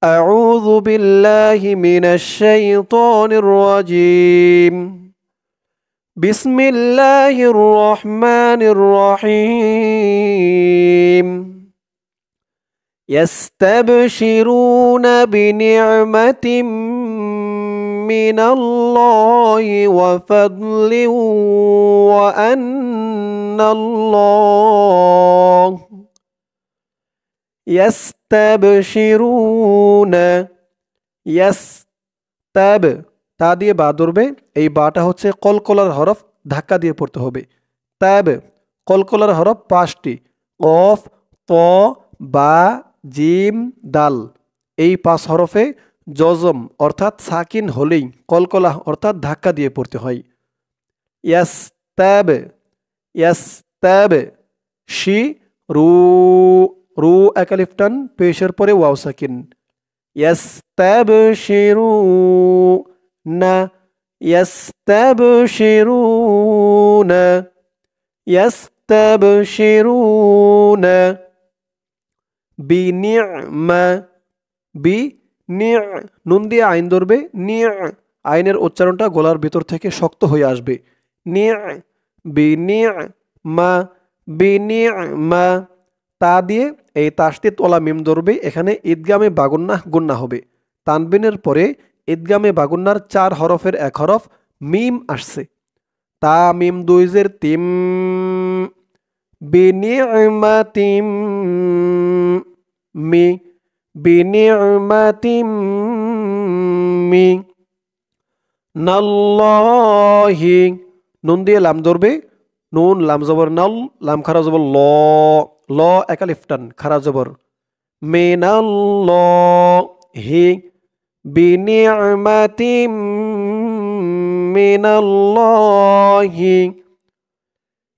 أعوذ بالله من الشيطان الرجيم بسم الله الرحمن الرحيم يستبشرون بنعمة من الله وفضل وأن الله يستبشرون يستب তা দিয়ে বা ধরবে এই বাটা হচ্ছে কলকলার হরফ ধাক্কা দিয়ে পড়তে হবে তাব কলকলার হরফ পাঁচটি কফ ত বা জিম দাল এই পাঁচ হরফে জজম অর্থাৎ সাকিন হলেই কলকলা অর্থাৎ ধাক্কা দিয়ে পড়তে হয় ইয়াস্তাব ইয়াস্তাব শি রু রু একালিফ টান পেশের পরে ওয়াও সাকিন ইয়াস্তাবশিরুনা ইয়াস্তাবশিরুনা ইয়াস্তাবশিরুনা বিনি'মা নুন দিয়ে আইন ধরবে আইনের উচ্চারণটা গলার ভিতর থেকে শক্ত হয়ে আসবে বিনি'মা তা দিয়ে এই তাসদিদ ওয়ালা মিম ধরবে এখানে ঈদগামে বাগুন্নাহ গুন্না হবে তানবিনের পরে ঈদগামে বাগুন্নার 4 হরফের এক হরফ মিম আসছে তা মিম দুইজের তিম বিনি'মাতিম মি বিনি'মাতিম মি নাল্লাহি নুন দিয়ে লাম ধরবে নুন লাম জবর নাল লাম খারা জবর ল ল একালিফ টান খারা জবর মিনাল্লাহি বিনি'মাতিম মিনাল্লাহি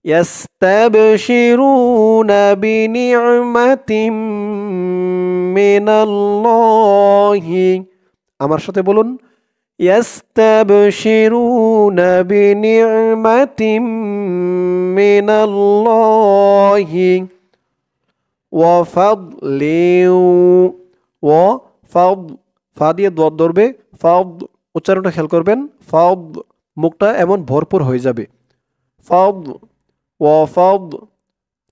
ইয়াস্তাবশিরুনা বিনি'মাতিম মিনাল্লাহি আমার সাথে বলুন ইয়াস্তাবশিরুনা বিনি'মাতিম মিনাল্লাহি ওয়া ফাদলিউ ওয়া ফাদ ফা দিয়ে দোয়াত ধরবে ফাদ উচ্চারণটা খেয়াল করবেন ফাদ মুখটা এমন ভরপুর হয়ে যাবে ফাদ ওয়া ফাদ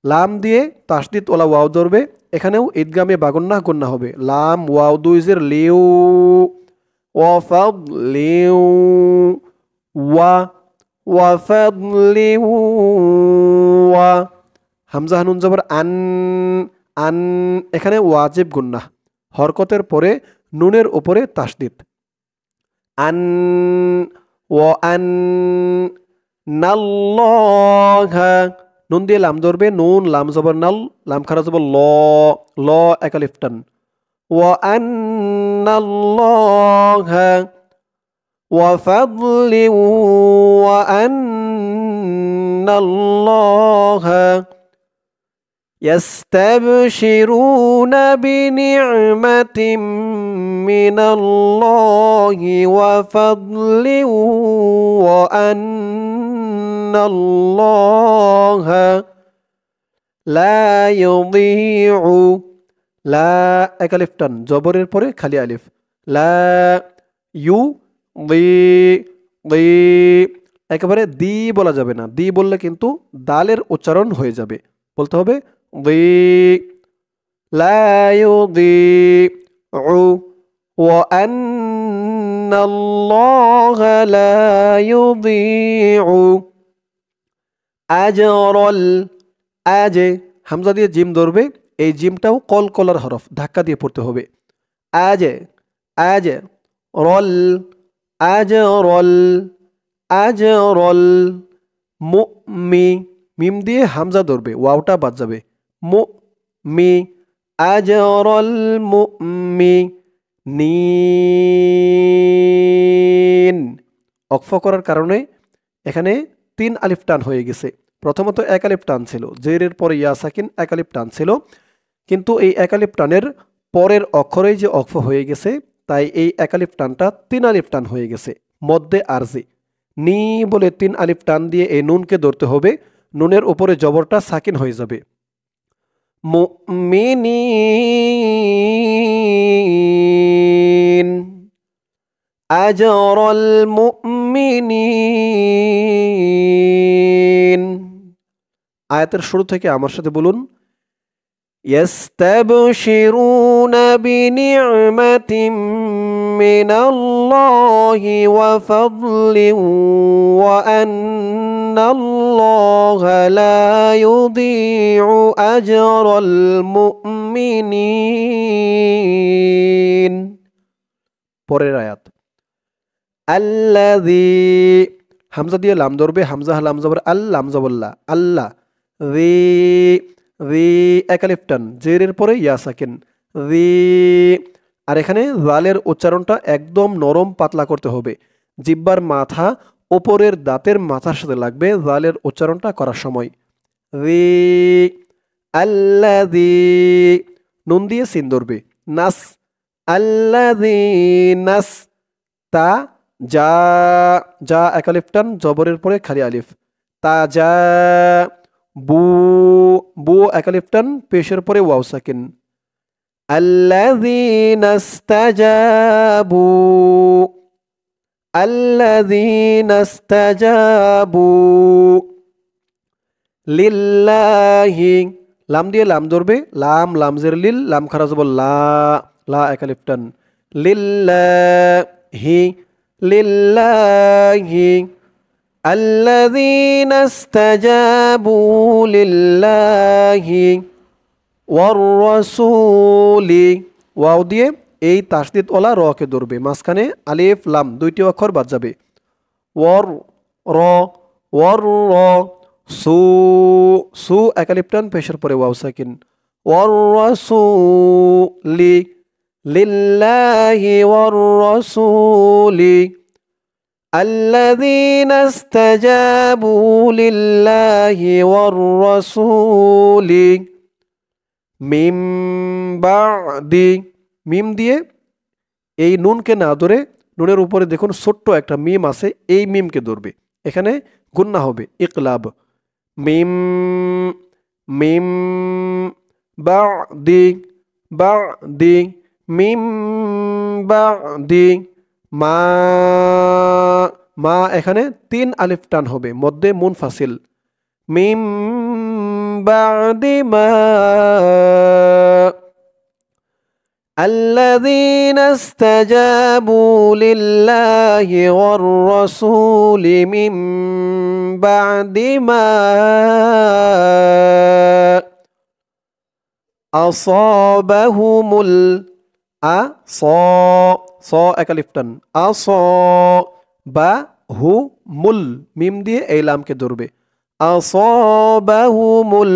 লাম দিয়ে তাসদিদ ওয়ালা ওয়াও ধরবে এখানেও ঈদগামে বাগুন্নাহ গুন্না হবে লাম ওয়াও দুইজের লিউ ওয়া ফাদলিউ ওয়া ফাদলিউ ওয়া হামজা নুন জবর আন আন এখানে ওয়াজিব গুন্নাহ হরকতের পরে নুনের উপরে তাসদিদ আন ওয়া আন নাল্লাহা নুন দিয়ে লাম ধরবে নুন লাম জবর নাল লাম খারা জবর ল ল একালিফ টান ওয়া আন্নাল্লাহা ওয়া ফাদলি ওয়া আন্নাল্লাহা يستبشرون بنعمة من الله وفضل وأن الله لا يضيع لا একালিফ টান জবরের পরে খালি আলিফ লা ইউ দি একেবারে দি বলা যাবে না দি বললে কিন্তু দালের উচ্চারণ হয়ে যাবে বলতে হবে لا يضيع وأن الله لا يضيع أجر আজ হামজা দিয়ে জিম ধরবে এই জিমটাও কলকলার হরফ ধাক্কা দিয়ে পড়তে হবে আজ রল আজরল মুমি মিম দিয়ে হামজা ধরবে ওয়াওটা বাদ যাবে মুমি আজরল মুমিনিন ওকফ করার কারণে এখানে 3 আলিফ টান হয়ে গেছে প্রথমত এক আলিফ টান ছিল জেরের পরে ইয়া সাকিন এক আলিফ টান ছিল কিন্তু এই এক আলিফ টানের পরের অক্ষরেই যে ওকফ হয়ে গেছে তাই এই এক আলিফ টানটা 3 আলিফ টান হয়ে গেছে মধ্যে আরজি নি বলে 3 আলিফ টান দিয়ে এই নুনকে ধরতে হবে নুনের উপরে জবরটা সাকিন হয়ে যাবে মুমিনিন আজরাল মুমিনিন। আয়াতের শুরু থেকে আমার সাথে বলুন, يستبشرون بنعمة من الله وفضل وأن الله لا يضيع أجر المؤمنين। পরের আয়াত, আল্লাযী হামজা দিয়ে লাম ধরবে, হামজা লাম জবর আল, লাম জবল্লা আল্লাহ, রি এক আলিফ টান, জেরের পরে ইয়া সাকিন, রি। আর এখানে জালের উচ্চারণটা একদম নরম পাতলা করতে হবে, জিব্বার মাথা ওপরের দাঁতের মাথার সাথে লাগবে জালের উচ্চারণটা করার সময়। রি আল্লাযী, নুন দিয়ে সিন ধরবে, নাস, আল্লাযী নাস, তা যা, যা এক আলিফ টান, জবরের পরে খালি আলিফ, তা যা, বু, বু এক আলিফ টান, পেশের পরে ওয়াও সাকিন, আল্লাযীনা ইসতাজাবু, আল্লাযীনা ইসতাজাবু লিল্লাহি, লাম দিয়ে লাম ধরবে, লাম লামজের লিল, লাম খারা জবর লা, লা এক আলিফ টান, লিল্লাহি, লিল্লাহি আল্লাযীনা ইসতাজাবু লিল্লাহি ওয়ার রাসূলি, ওয়াও দিয়ে এই তাসদীদ ওয়ালা র কে ধরবে, মাঝখানে আলিফ লাম দুইটি অক্ষর বাদ যাবে, ওয়ার র, ওয়ার র, সু, সু এক আলিফ টান, পেশের পরে ওয়াও সাকিন, ওয়ার রাসূলি লিল্লাহি ওয়ার রাসূলি আল্লাযীনা ইসতাজাবু লিল্লাহি ওয়ার রাসূলি মিম বাদি, মিম দিয়ে এই নুনকে না ধরে, নুনের উপরে দেখুন ছোট্ট একটা মিম আছে, এই মিমকে ধরবে, এখানে গুন্না হবে ইকলাব, মিম, মিম বাদি, বাদি মিম বাদি, মা, মা এখানে তিন আলিফ টান হবে, মধ্যে মুনফাসিল, মিম বাদি মা আল্লাযীনা ইসতাজাবু লিল্লাহি ওয়ার রাসূলি মিন বাদি মা আসাবাহুমুল, আ স, স এক আলিফ টান, আস বা হু মুল, মিম দিয়ে এই লামকে ধরবে, আসাবাহুমুল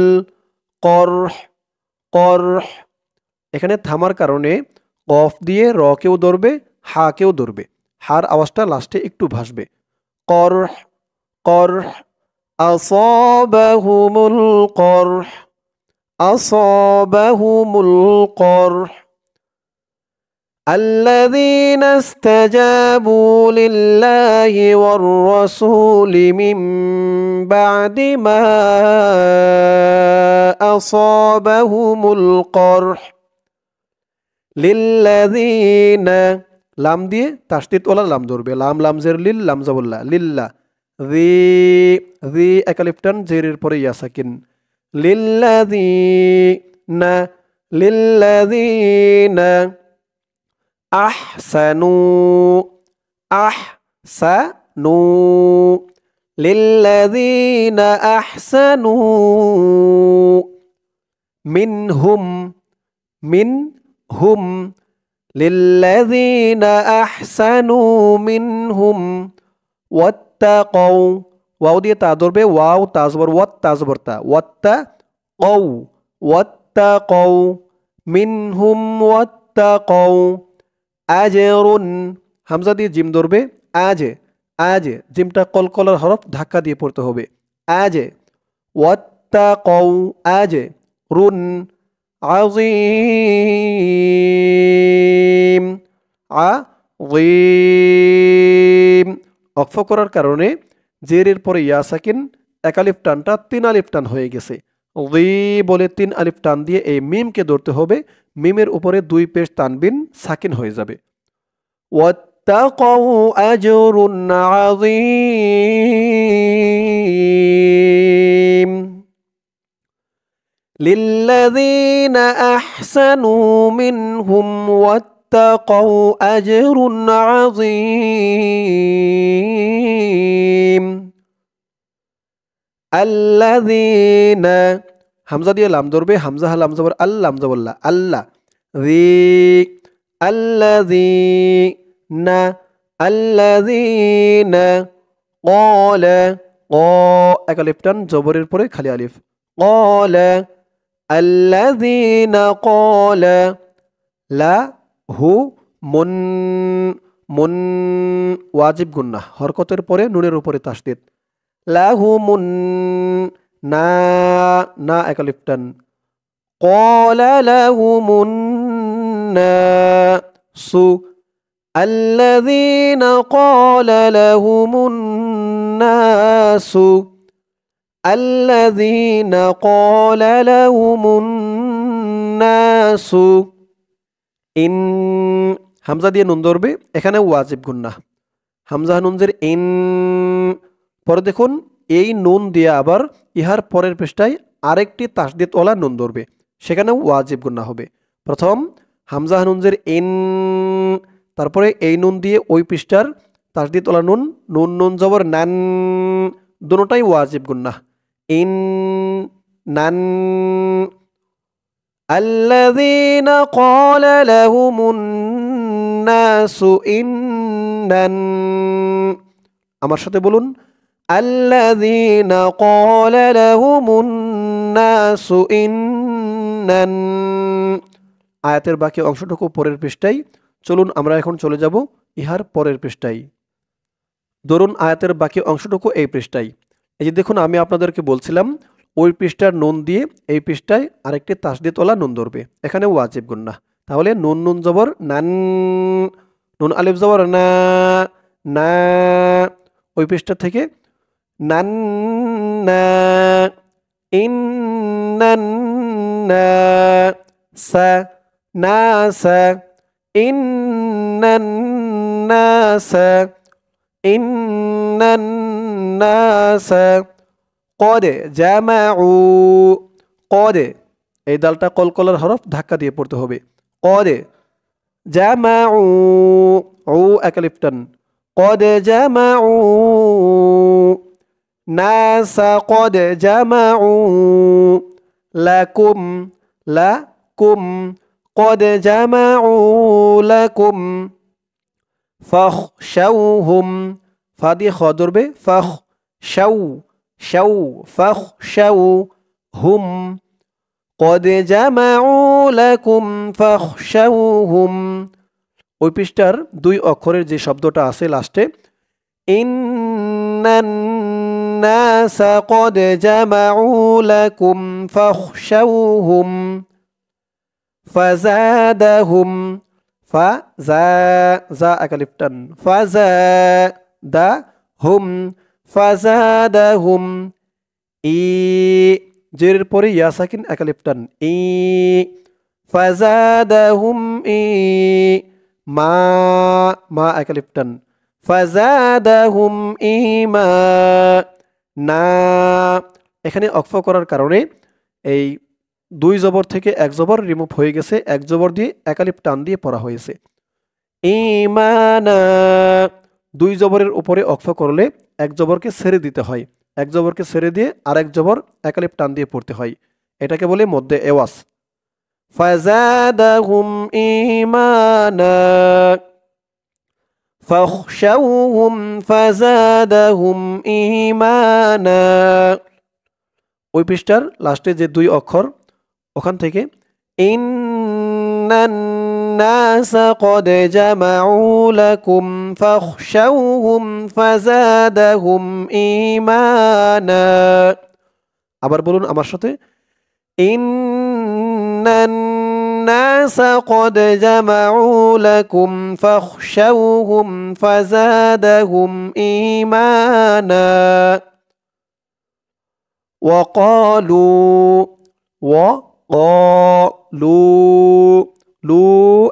করহ, করহ এখানে থামার কারণে কফ দিয়ে র কেও ধরবে, হা কেও ধরবে, হার আওয়াজটা লাস্টে একটু ভাসবে, করহ, করহ আসাবাহুমুল করহ, আসাবাহুমুল করহ আল্লাযীনা ইসতাজাবু লিল্লাহি ওয়ার রাসূলি মিন বাদি মা আসাবাহুমুল করহ লিল্লাযীনা, লাম দিয়ে তাসদীদ ওয়ালা লাম ধরবে, লাম লামজের লিল, লাম জাবুল্লাহ লিল্লা, জি, জি এক আলিফ টান, জেরের পরে ইয়া সাকিন, লিল্লাযীনা, লিল্লাযীনা আহসানু, আহসানু লিল্লাযীনা আহসানু মিনহুম, মিনহুম লিল্লাযীনা আহসানু মিনহুম ওয়াত্তাকাউ, ওয়াও দিয়ে তা ধরবে, ওয়াও তাজবর ওয়াত, তাজবর তা, ওয়াত্তাকাউ, ওয়াত্তাকাউ মিনহুম ওয়াত্তাকাউ আজরুন, হামজা দিয়ে জিম ধরবে, আজে, আজে জিমটা কলকলার হরফ ধাক্কা দিয়ে পড়তে হবে, আজে, ওয়াত্তাকাউ আজে রুন আযীম, আযীম ওয়াকফ করার কারণে জেরের পরে ইয়া সাকিন, এক আলিফ টানটা তিন আলিফ টান হয়ে গেছে, জি বলে তিন আলিফ টান দিয়ে এই মিমকে ধরতে হবে, মিমের উপরে দুই পেশ তানবিন সাকিন হয়ে যাবে, واتقوا أجر عظيم للذين أحسنوا منهم واتقوا أجر عظيم الذين হামজা দিয়ে লাম ধরবে হামজা লাম জবর আল্লাহ হামজা বললা আল্লাহ الذين الذين قال এক আলিফ টান জবরের পরে খালি আলিফ قال الذين قال লাহু মুন ওয়াজিব গুন্নাহ হরকতের পরে নুনের উপরে তাসদীদ লাহুমুন না এক আলিফ টান قال لهم الناس الذين قال لهم الناس الذين قال لهم الناس ইন হামজা দিয়ে নুন ধরবে এখানে ওয়াজিব গুন্নাহ হামজা নুনজের ইন পরে দেখুন এই নুন দিয়ে আবার ইহার পরের পৃষ্ঠায় আরেকটি তাসদীদ ওয়ালা নুন ধরবে সেখানে ওয়াজিব গুন্নাহ হবে প্রথম হামজা নুনজের ইন তারপরে এই নুন দিয়ে ওই পৃষ্ঠার তাসদীদ ওয়ালা নুন নুন নুন জবর নান দুটোটাই ওয়াজিব গুন্নাহ ইন নান الذين قال لهم الناس إنن আমার সাথে বলুন الذين قال لهم الناس إنن আয়াতের বাকি অংশটুকু পরের পৃষ্ঠায় চলুন আমরা এখন চলে যাব ইহার পরের পৃষ্ঠায় ধরুন আয়াতের বাকি অংশটুকু এই পৃষ্ঠায় এই যে দেখুন আমি আপনাদেরকে বলছিলাম ওই পৃষ্ঠার নুন দিয়ে এই পৃষ্ঠায় আরেকটি তাসদীদ ওয়ালা নুন ধরবে এখানে ওয়াজিব গুন্নাহ তাহলে নুন নুন জবর নান নুন আলিফ জবর না না ওই পৃষ্ঠা থেকে নান না ইন্নান না সা না সা ইন্নান নাসা ইন্নান নাসা قد جمعوا قد এই দালটা কলকলার হরফ ধাক্কা দিয়ে পড়তে হবে قد جمعوا উ এক আলিফ টান قد جمعوا ناس قد جمعوا لكم قد جمعوا لكم فاخشوهم فادي خضر به فاخشوهم قد جمعوا لكم فاخشوهم ওই পৃষ্ঠার দুই অক্ষরের যে শব্দটা আছে লাস্টে ইন্নান নাস قد جمعوا لكم فاخشوهم فزادهم فزا اكلفتن فزادهم فزادهم জেরের পরে ইয়া সাকিন একালিফটান فزادهم মা একালিফটান فزادهم না এখানে অক্ফ করার কারণে এই দুই জবর থেকে এক জবর রিমুভ হয়ে গেছে এক জবর দিয়ে একালিফ টান দিয়ে পড়া হয়েছে ঈমানা দুই জবরের উপরে অক্ফ করলে এক জবরকে ছেড়ে দিতে হয় এক জবরকে ছেড়ে দিয়ে আরেক জবর একালিফ টান দিয়ে পড়তে হয় এটাকে বলে মধ্যে এওয়াজ ফাযাদাহুম ঈমানা ফাখশাউহুম ফাযাদাহুম ঈমানা ওই পৃষ্ঠার লাস্টে যে দুই অক্ষর ওখান থেকে ইন্নান নাস قد جمعوا لكم فاخشوهم فزادهم ঈমানা আবার বলুন আমার সাথে ইন্নান নাস قد جمعوا لكم فاخشوهم فزادهم ঈমানা وقالوا লু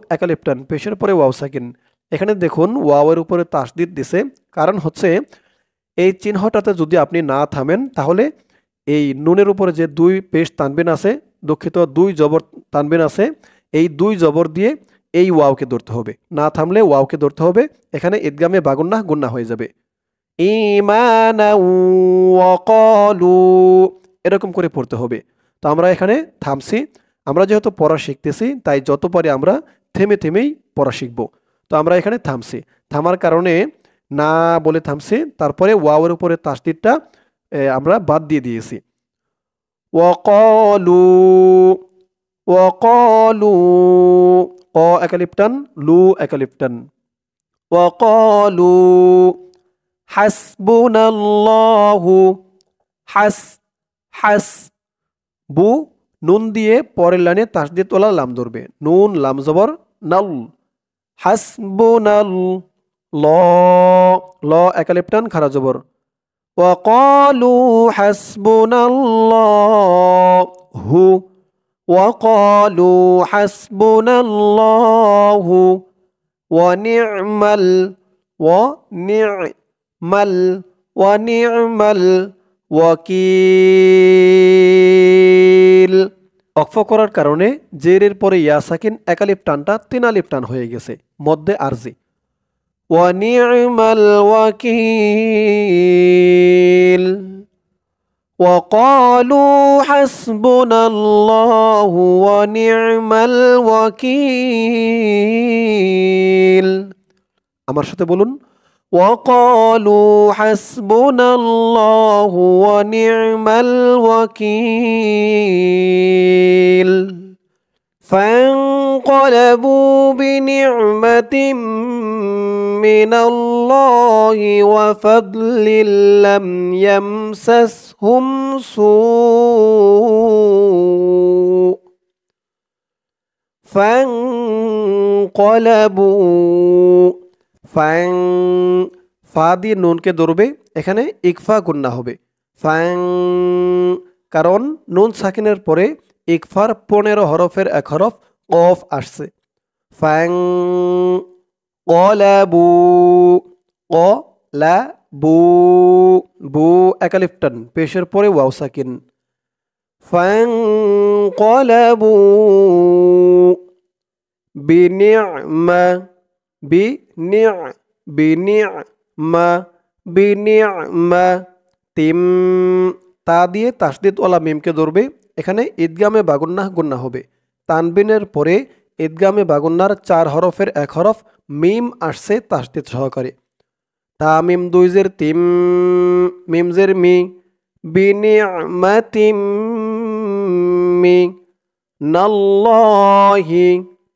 একালিফটান পেশের পরে ওয়াও সাকিন এখানে দেখুন ওয়াওয়ের উপরে তাসদিদ দিছে, কারণ হচ্ছে এই চিহ্নটাতে যদি আপনি না থামেন তাহলে এই নুনের উপরে যে দুই পেশ তানবিন আছে, দুঃখিত দুই জবর তানবিন আছে, এই দুই জবর দিয়ে এই ওয়াওকে ধরতে হবে, না থামলে ওয়াওকে ধরতে হবে। এখানে ঈদগামে বাগুন্না গুন্না হয়ে যাবে। ঈমানাও ওয়া ক্বালু, এরকম করে পড়তে হবে। তো আমরা এখানে থামছি। আমরা যেহেতু পড়া শিখতেছি তাই যত পারি আমরা থেমে থেমেই পড়া শিখব। তো আমরা এখানে থামছি, থামার কারণে না বলে থামছি, তারপরে ওয়াওয়ের উপরে তাসদিদটা আমরা বাদ দিয়ে দিয়েছি। ওয়াকালু, ওয়াকালু, ক একালিফ টান, লু একালিফ টান। ওয়াকালু হাসবুনাল্লাহু, হাস, হাস, বু নুন দিয়ে পরের লাইনে তাসদিদ ওয়ালা লাম ধরবে, নুন লাম জবর নাল, হাসবুনাল, ল, ল একালিফ টান খারা জবর। وقالوا حسبنا الله، وقالوا حسبنا الله ونعم ونعم الوكيل। অক্ফ করার কারণে জেরের পরে ইয়া সাকিন একালিফ টানটা তিন আলিফ টান হয়ে গেছে, মধ্যে আরজি। ونعم الوكيل وقالوا حسبنا الله ونعم الوكيل। আমার সাথে বলুন, وقالوا حسبنا الله ونعم الوكيل فانقلبوا بنعمة من الله وفضل لم يمسسهم سوء فانقلبوا, ফা দিয়ে নুনকে ধরবে, এখানে ইকফা গুন্না হবে। ফাং, কারণ নুন সাকিনের পরে ইকফার 15 হরফের এক হরফ কফ আসছে। ফাং কলাবু, কলাবু, বু একালিফ টান, পেশের পরে ওয়াও সাকিন। ফাং কলাবু বিনি'মা, বিনি'মা, বিনি'মা, তিম, তা দিয়ে তাসদিদ ওয়ালা মিমকে ধরবে, এখানে ঈদগামে বাগুন্নাহ গুন্না হবে। তানবিনের পরে ঈদগামে বাগুন্নার 4 হরফের এক হরফ মিম আসছে তাসদিদ সহকারে। তা মিম দুই জের তিম, মিম জের মি, বিনি'মাতিম মি নাল্লাহি,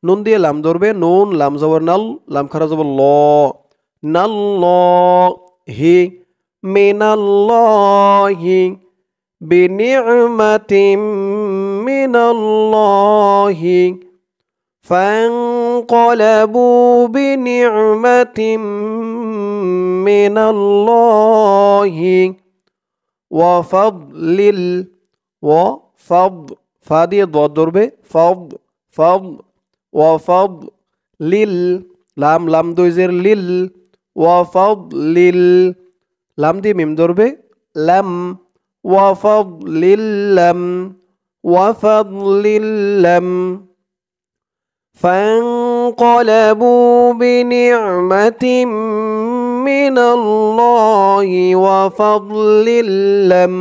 নুন দিয়ে লাম ধরবে, নুন লাম জবর নাল, লাম খারা জবর ল, নাল্লাহি মিনাল্লাহি بنعمة من الله فانقلبوا بنعمة من الله وفضل, وفضل, ফা দিয়ে দ ধরবে, ফض, ফض, وفضل, লাম লাম দুই জের লিল, وفضل, লাম দিয়ে মিম ধরবে, লাম, وفضل لم, وفضل لم فانقلبوا بنعمة من الله وفضل لم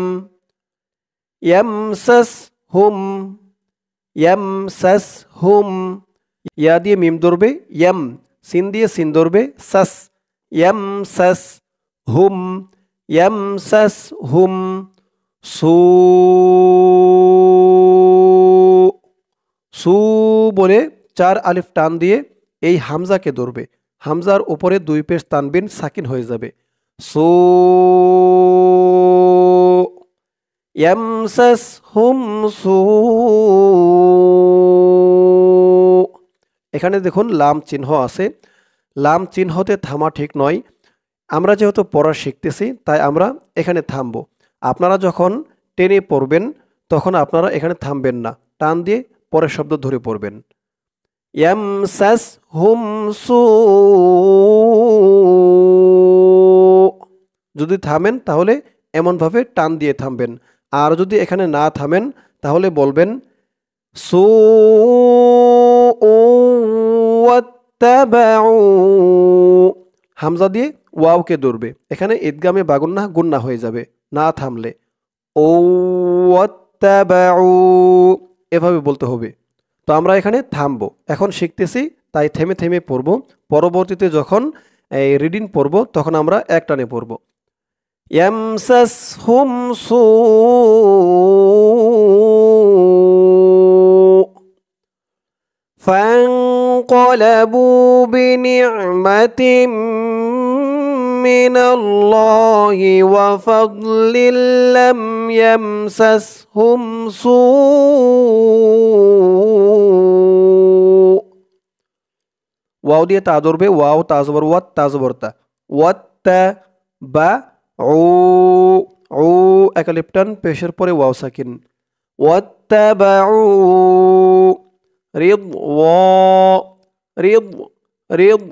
يمسسهم, يمسسهم, ইয়া দিয়ে মিম ধরবে, ইয়াম, সিন দিয়ে সিন ধরবে, সাস, يمسسهم, يمسسهم সু, সু বলে 4 আলিফ টান দিয়ে এই হামজাকে ধরবে, হামজার উপরে 2 পেশ তানবিন সাকিন হয়ে যাবে। সু, ইয়ামসাসহুম সু, এখানে দেখুন লাম চিহ্ন আছে, লাম চিহ্নতে থামা ঠিক নয়। আমরা যেহেতু পড়া শিখতেছি তাই আমরা এখানে থামবো। আপনারা যখন টেনে পড়বেন তখন আপনারা এখানে থামবেন না, টান দিয়ে পরের শব্দ ধরে পড়বেন। ইয়ামসাসহুম সু, যদি থামেন তাহলে এমনভাবে টান দিয়ে থামবেন। আর যদি এখানে না থামেন তাহলে বলবেন সু ওয়াত্তাবাউ, হামজা দিয়ে ওয়াওকে ধরবে। এখানে ঈদগামে বাগুন্না গুন্না হয়ে যাবে না থামলে। ও ওয়াত্তাবাউ, এভাবে বলতে হবে। তো আমরা এখানে থামবো, এখন শিখতেছি তাই থেমে থেমে পড়ব। পরবর্তীতে যখন এই রিডিং পড়ব তখন আমরা এক টানে পড়ব। ইয়ামসাসহুম সু, فانقلبوا بنعمة من الله وفضل لم يمسسهم سوء, ওয়াও দিয়ে তা ধরবে, ওয়াও তা জবর ওয়াত, তা জবর তা, ওয়াত তা বা উ, উ একালিফ টান, পেশের পরে ওয়াও সাকিন, ওয়াত্তাবাউ রিদ রিদ রিদ,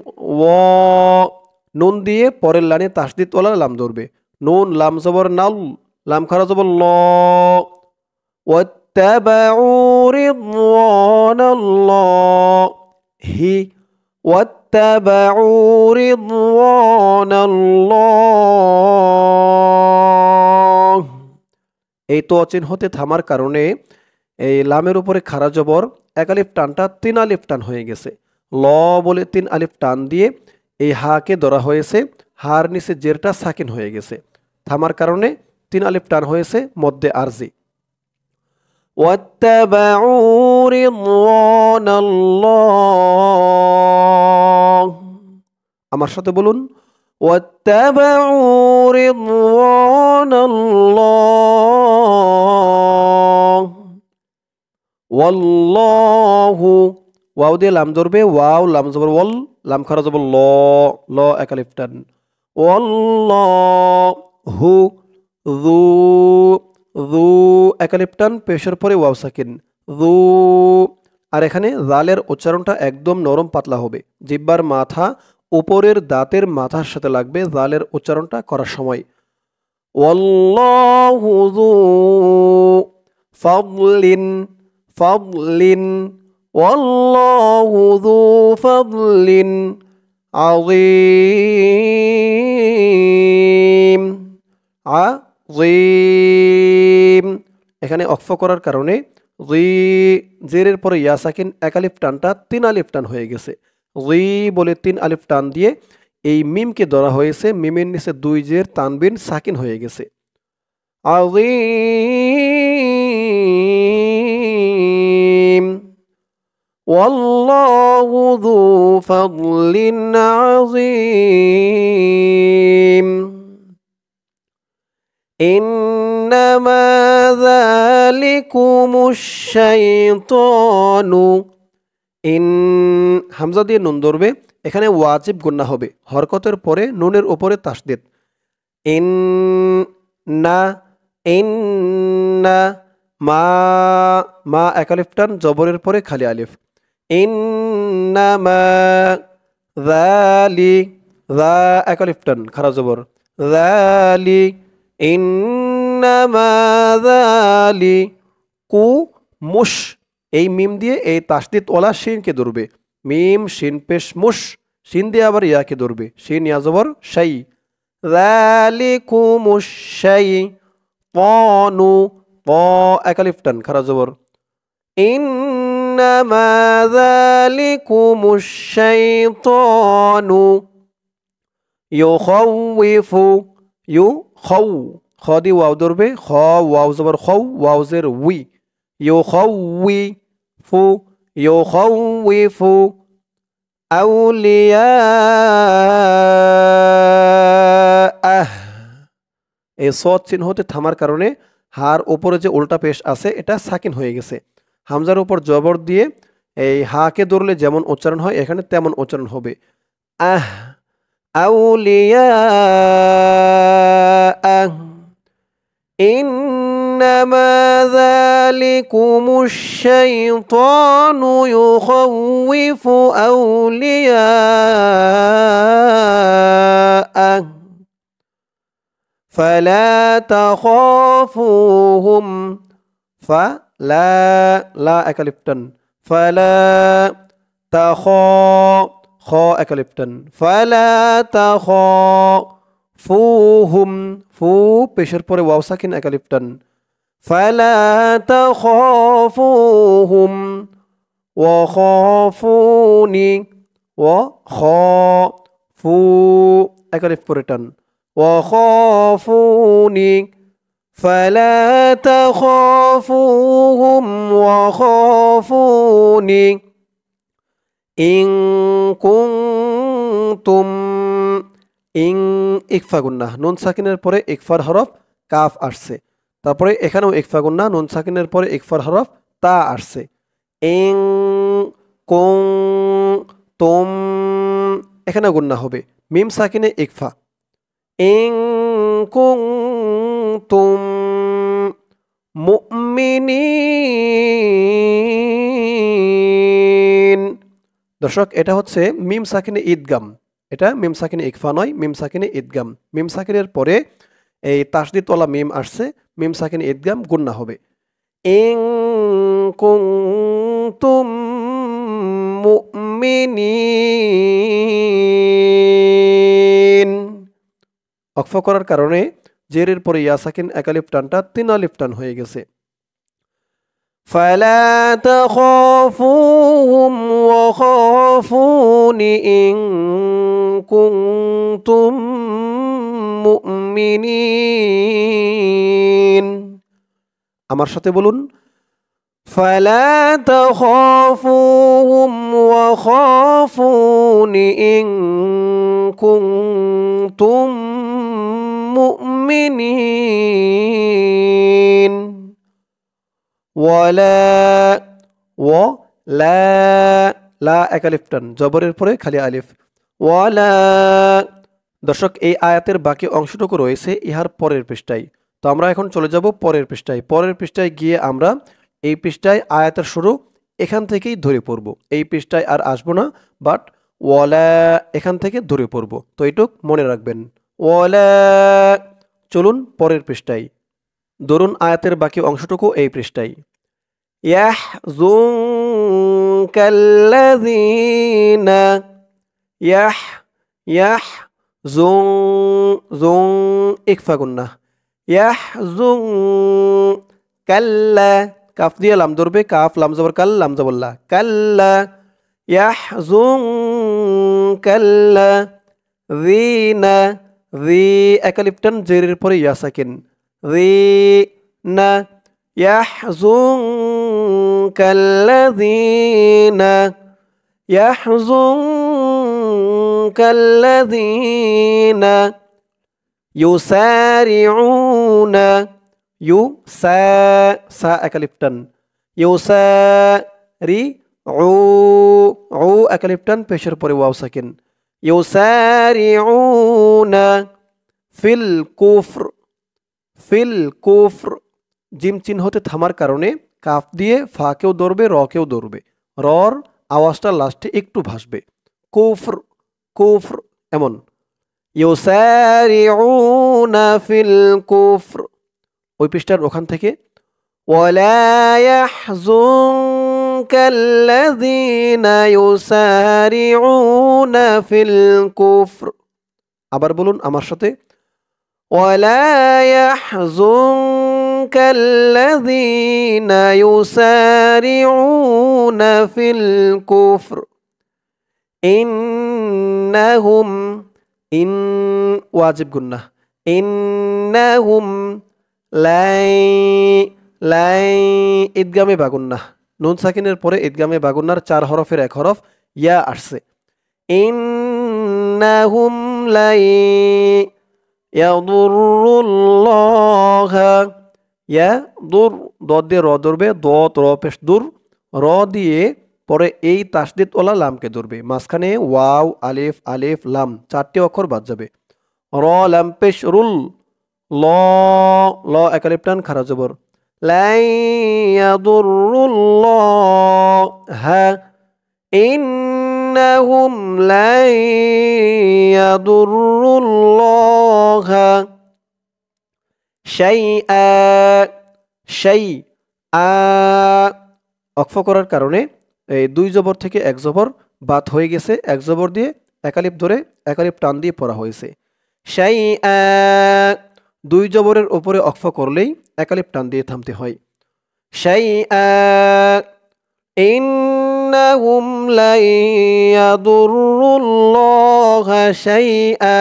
নুন দিয়ে পরের লাইনে তাসদিদ ওয়ালা লাম ধরবে। নুন লাম জবর নাল, লাম খারা জবর ল, ওয়াত্তাবাউ রিদওয়ানাল্লাহ, হি ওয়াত্তাবাউ রিদওয়ানাল্লাহ। এই তো চিহ্নতে থামার কারণে এই লামের উপরে খারা জবর এক আলিফ টানটা 3 আলিফ টান হয়ে গেছে। ল বলে 3 আলিফ টান দিয়ে এই হাকে ধরা হয়েছে, হার নিচে জেরটা সাকিন হয়ে গেছে। থামার কারণে 3 আলিফ টান হয়েছে মধ্যে আরজি। ওয়াত্তাবাউ রিদওয়ানাল্লাহ, আমার সাথে বলুন ওয়াত্তাবাউ রিদওয়ানাল্লাহ। ওয়াল্লাহু, ওয়াও দিয়ে লাম ধরবে, ওয়াও লাম জবর ওয়াল, লাম খারা জবর ল, ল এক আলিফ টান, ওয়াল্লাহু যু, যু এক আলিফ টান, পেশের পরে ওয়াও সাকিন, যু। আর এখানে জালের উচ্চারণটা একদম নরম পাতলা হবে, জিহ্বার মাথা উপরের দাঁতের মাথার সাথে লাগবে জালের উচ্চারণটা করার সময়। ওয়াল্লাহু যু ফাদলিন, ফাদলিন, ওয়াল্লাহু যু ফাদলিন আযীম, আযীম। এখানে অক্ফ করার কারণে জেরের পরে ইয়া সাকিন এক আলিফ টানটা 3 আলিফ টান হয়ে গেছে। জি বলে 3 আলিফ টান দিয়ে এই মিমকে ধরা হয়েছে, মিমের নিচে 2 জের তানবিন সাকিন হয়ে গেছে। আযীম, ওয়াল্লাহু যু ফাদলিন আযীম, ইন্নামা যালিকুমুশ শাইতানু, ইন হামজা দিয়ে নুন ধরবে, এখানে ওয়াজিব গুন্না হবে, হরকতের পরে নুনের উপরে তাসদিদ। ইন না, ইন না, মা, মা এক আলিফ টান, জবরের পরে খালি আলিফ। ইন্নামা যালি, যা এক আলিফ টান খারা জবর, যালি, ইন্নামা যালি কু মুশ, এই মিম দিয়ে এই তাসদিদ ওয়ালা শিনকে ধরবে, মিম শিন পেশ মুশ, শিন দিয়ে আবার ইয়াকে ধরবে, শিন ইয়া জবর শাই, যালিকুমুশ শাই, তানু, ত এক আলিফ টান খারা জবর, ইন্নামা যালিকুমুশ শাইতানু ইউখাউইফু, ইউখাউ, খ দিয়ে ওয়াও ধরবে, খ ওয়াও জবর খাউ, ওয়াও জের উই, ইউখাউইফু, ইউখাউইফু আউলিয়াআহ। এই সদ চিহ্নতে থামার কারণে হার উপরে যে উল্টা পেশ আছে এটা সাকিন হয়ে গেছে। হামজার উপর জবর দিয়ে এই হাকে ধরলে যেমন উচ্চারণ হয় এখানে তেমন উচ্চারণ হবে। আহ, আউলিয়াআহ, ইন إنما ذلكم الشيطان يخوف أولياءه فلا تخافوهم فلا لا أكلفتن فلا خا أكلفتن فلا تخافوهم ফু পেশের পরে ওয়াও সাকিন একালিফটান ফালা তাখাফুহুম ওয়া খাফুনি ওয়া খাফু একালিফ পরে টান ওয়া খাফুনি ফালা তাখাফুহুম ওয়া খাফুনি ইন কুনতুম ইং ইকফা গুন্না নুন সাকিনের পরে ইকফার হরফ কাফ আসছে তারপরে এখানেও ইকফা গুন্না নুন সাকিনের পরে ইকফার হরফ তা আসছে ইং কুং তুম এখানে গুন্না হবে মিম সাকিনে ইকফা ইং কুং তুম মুমিনিন দর্শক এটা হচ্ছে মিম সাকিনে ঈদগাম এটা মিম সাকিনে ইকফা নয় মিম সাকিনে ঈদগাম মিম সাকিনের পরে এই তাসদীদওয়ালা মিম আসছে মিম সাকিনে ঈদগাম গুন্না হবে ইন কুনতুম মুমিনিন ওয়াকফ করার কারণে জেরের পরে ইয়া সাকিন এক আলিফ টানটা তিন আলিফ টান হয়ে গেছে فلا تخافوهم وخافون إن كنتم مؤمنين আমার সাথে বলুন فلا تخافوهم وخافون إن كنتم مؤمنين লা এক আলিফ টান জবরের পরে খালি আলিফ ওয়ালা দর্শক এই আয়াতের বাকি অংশটুকু রয়েছে ইহার পরের পৃষ্ঠায় তো আমরা এখন চলে যাব পরের পৃষ্ঠায় গিয়ে আমরা এই পৃষ্ঠায় আয়াতের শুরু এখান থেকেই ধরে পড়ব এই পৃষ্ঠায় আর আসবো না বাট ওয়ালা এখান থেকে ধরে পড়ব তো এইটুক মনে রাখবেন ওয়ালা চলুন পরের পৃষ্ঠায় ধরুন আয়াতের বাকি অংশটুকু এই পৃষ্ঠায় ইয়াহযুনকাল্লাযীনা ইয়াহযুন ইকফা গুন্নাহ ইয়াহযুনকাল্লা কাফ দিয়ে লাম ধরবে কাফ লাম জবর কাল লাম জবর লা কাল্লা ইয়াহযুনকাল্লাযীনা জি একালিফটান জেরের পরে ইয়া সাকিন রিনা ইয়াহযুনকাল্লাযীনা ইউসারিউনা সা একালিফটান ইউসারিউ একালিফটান পেশের পরে ওয়াও সাকিন ইউসারিউনা ফিল কুফর জিম চিহ্নতে থামার কারণে কাফ দিয়ে ফা কেও ধরবে র কেও ধরবে রর আওয়াজটা লাস্টে একটু ভাসবে কুফর এমন ইউসারিউনা ফিল কুফর ওই পৃষ্ঠার ওখান থেকে ওয়ালা ইয়াহযুনকাল্লাযীনা ইউসারিউনা ফিল কুফর আবার বলুন আমার সাথে ওয়ালা ইয়াহযুনকাল্লাযীনা ইউসারিউনা ফিল কুফর ইন্নাহুম ইন ওয়াজিব গুন্নাহ ইন্নাহুম লাই ঈদগামে বাগুন্নাহ নুন সাকিনের পরে ঈদগামে বাগুন্নার 4 হরফের এক হরফ ইয়া আসছে ইন্নাহুম লাই ইয়াদুরুল্লাহ ইয়াদুর দদ দিয়ে র ধরবে দত র পেশ দুর র দিয়ে পরে এই তাসদীদ ওয়ালা লামকে ধরবে মাঝখানে ওয়াও আলিফ আলিফ লাম 4টি অক্ষর বাদ যাবে র লাম পেশ রুল ল এক আলিফ টান খারা জবর লান ইয়াদুরুল্লাহ, ইন্নাহুম লান ইয়াদুরুল্লাহ শাইআ, শাইআ ওয়াকফ করার কারণে এই দুই জবর থেকে এক জবর বাদ হয়ে গেছে, এক জবর দিয়ে একালিফ ধরে একালিফ টান দিয়ে পড়া হয়েছে। শাইআ দুই জবরের উপরে ওয়াকফ করলেই একালিফ টান দিয়ে থামতে হয়। শাইআ ইন্নাহুম লা ইয়াদুরুল্লাহা শাইআ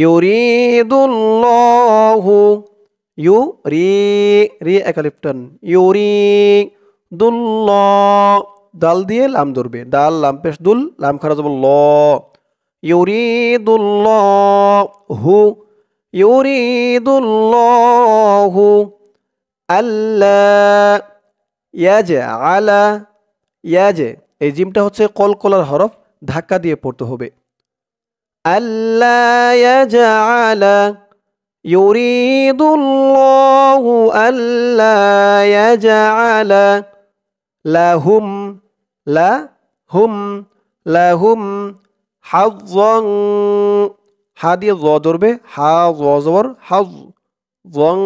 ইউরিদুল্লাহু, রি একালিফ টান, ইউরিদুল্লাহ দাল দিয়ে লাম ধরবে, দাল লাম পেশ দুল লাম খারা যাব ল, ইউরিদুল্লাহু, ইউরিদুল্লাহু আল্লাহ ইয়াজআলা, ইয়াজে এই জিমটা হচ্ছে কলকলার হরফ, ধাক্কা দিয়ে পড়তে হবে। আল্লাহ ইয়াজআলা, ইউরিদুল্লাহু আল্লাহ ইয়াজআলা লাহুম, লাহুম, লাহুম হাযযান, হা দিয়ে য ধরবে, হা য জবর হায, যং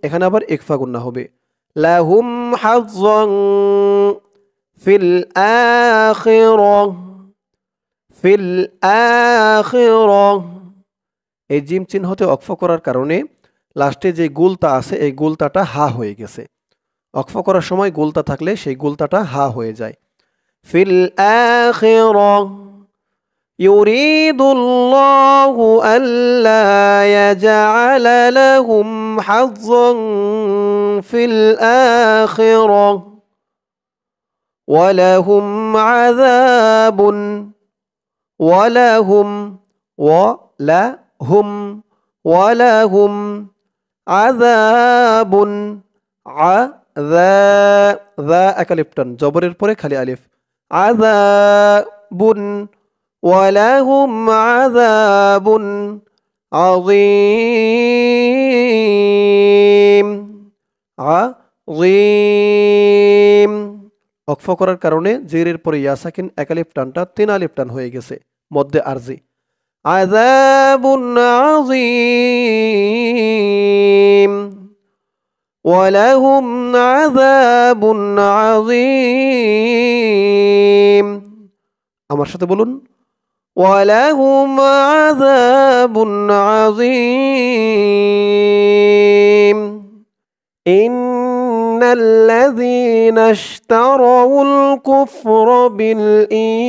এখানে আবার ইকফা গুন্না হবে। লাহুম হাযযান ফিল আখিরাহ, ফিল আখিরাহ এই জিম চিহ্নতে ওয়াকফ করার কারণে লাস্টে যে গুলতা আছে এই গুলতাটা হা হয়ে গেছে। ওয়াকফ করার সময় গুলতা থাকলে সেই গুলতাটা হা হয়ে যায়। ফিল আখিরাহ ইউরিদুল্লাহু আল্লা ইয়াজআলা লাহুম হাযযান ফিল আখিরাহ ওয়া লাহুম আযাবুন, ওয়া লাহুম, ওয়া লাহুম, ওয়া লাহুম আযাবুন, আযা একালিফ টান, জবরের পরে খালি আলিফ, আযাবুন ওয়া লাহুম আযাবুন আযীম, আযীম ওয়াকফ করার কারণে জেরের পরে ইয়া সাকিন একালিফ টানটা তিন আলিফ টান হয়ে গেছে মধ্যে আরজি। আযাবুন আযীম ওয়া লাহুম আযাবুন আযীম, আমার সাথে বলুন ওয়া লাহুম আযাবুন আযীম। ইন্নাল্লাযীনা ইশতারাউল কুফরা বিল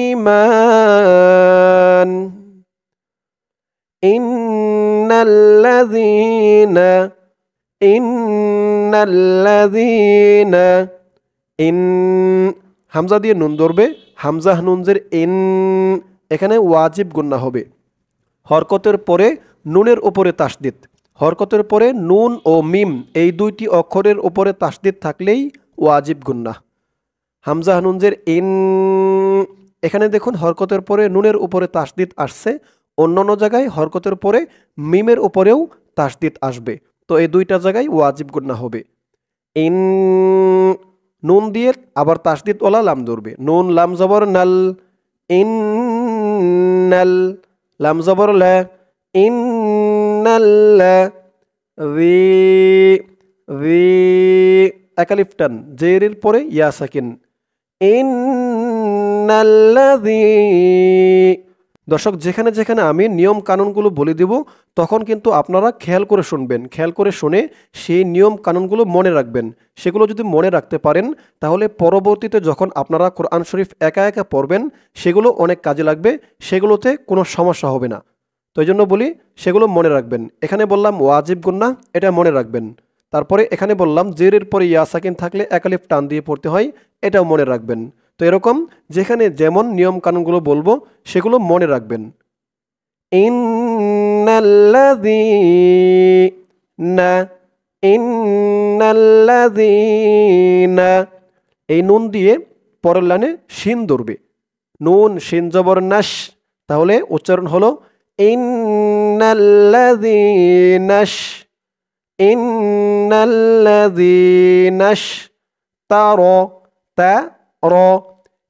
ঈমান, ইন্নাল্লাযীনা, ইন্নাল্লাযীনা, ইন হামজা দিয়ে নুন ধরবে, হামজা নুনজের ইন এখানে ওয়াজিব গুন্না হবে। হরকতের পরে নুনের উপরে তাসদিদ, হরকতের পরে নুন ও মিম এই দুইটি অক্ষরের উপরে তাসদিদ থাকলেই ওয়াজিব গুন্না। হামজা নুনজের ইন এখানে দেখুন হরকতের পরে নুনের উপরে তাসদিদ আসছে, অন্যান্য জায়গায় হরকতের পরে মিমের উপরেও তাসদিদ আসবে, তো এই দুইটা জায়গায় ওয়াজিব গুন্না হবে। ইন নুন দিয়ে আবার তাসদিদ ওলা লাম ধরবে, নুন লাম জবর নাল, ইন্নাল লাম জবর লা, ইন্নাল্লা একালিফ টান জেরের পরে ইয়া সাকিন, ইন্নাল্লাযী। দর্শক যেখানে যেখানে আমি নিয়ম কানুনগুলো বলে দেব তখন কিন্তু আপনারা খেয়াল করে শুনবেন, খেয়াল করে শুনে সেই নিয়ম কানুনগুলো মনে রাখবেন। সেগুলো যদি মনে রাখতে পারেন তাহলে পরবর্তীতে যখন আপনারা কোরআন শরীফ একা একা পড়বেন সেগুলো অনেক কাজে লাগবে, সেগুলোতে কোনো সমস্যা হবে না। তো এই জন্য বলি সেগুলো মনে রাখবেন। এখানে বললাম ওয়াজিব গুন্না, এটা মনে রাখবেন। তারপরে এখানে বললাম জেরের পরে ইয়া সাকিন থাকলে একালিফ টান দিয়ে পড়তে হয়, এটাও মনে রাখবেন। তো এরকম যেখানে যেমন নিয়ম কানুনগুলো বলবো সেগুলো মনে রাখবেন। ইন্নাল্লাযীনা, ইন্নাল্লাযীনা এই নুন দিয়ে পরের লাইনে শিন ধরবে, নুন শিন জবর নাশ, তাহলে উচ্চারণ হলো ইন্নাল্লাযীনাশ, ইন্নাল্লাযীনাশ তার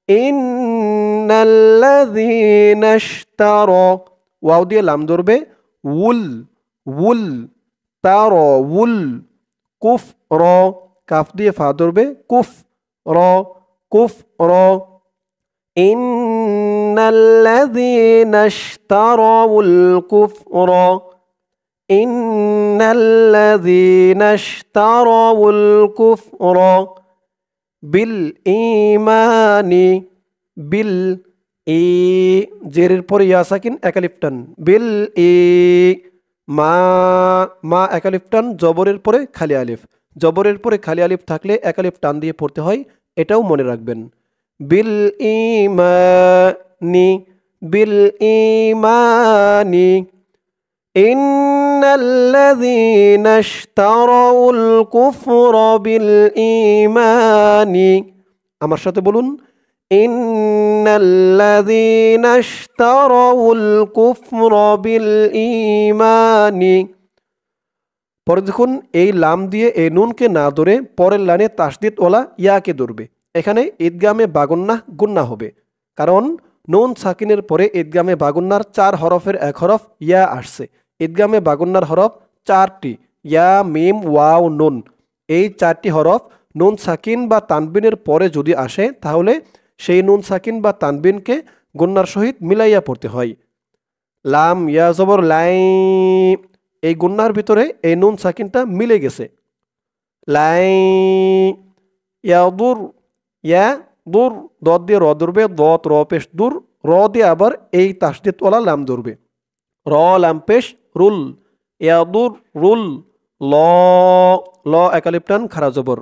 ইন্নাল্লাযীনাশতার ওয়াও দিয়ে লাম ধরবে উল উল তার উল কুফ র কাফ দিয়ে ফা ধরবে কুফ র কুফ র ইন্নাল্লাযীনাশতারাউল কুফর ইন্নাল্লাযীনাশতারাউল কুফর বিল ঈমানি বিল ই জেরের পরে ইয়া সাকিন একালিফ টান বিল ই মা মা একালিফ টান জবরের পরে খালি আলিফ জবরের পরে খালি আলিফ থাকলে একালিফ টান দিয়ে পড়তে হয় এটাও মনে রাখবেন বিল ঈমানি বিল ঈমানি ইন্নাল্লাযীনাশতারাউল কুফরা বিল ঈমানি আমার সাথে বলুন ইন্নাল্লাযীনাশতারাউল কুফরা বিল ঈমানি পরে দেখুন এই লাম দিয়ে এই নুনকে না ধরে পরের লাইনে তাসদীদ ওয়ালা ইয়াকে ধরবে এখানে ঈদগামে বাগুন্নাহ গুন্না হবে কারণ নুন সাকিনের পরে ঈদগামে বাগুন্নার 4 হরফের এক হরফ ইয়া আসছে ঈদগামে বাগুন্নার হরফ 4টি ইয়া মিম ওয়াও নুন এই 4টি হরফ নুন সাকিন বা তানবিনের পরে যদি আসে তাহলে সেই নুন সাকিন বা তানবিনকে গুন্নার সহিত মিলাইয়া পড়তে হয় লাম ইয়া জবর লাই এই গুন্নার ভিতরে এই নুন সাকিনটা মিলে গেছে লাই ইয়াদুর ইয়া দূর দত দিয়ে র ধরবে দত র পেশ দূর র দিয়ে আবার এই তাসদীদ ওয়ালা লাম ধরবে র লাম পেশ রুল ইয়াদুর রুল ল ল একালিফ টান খারা জবর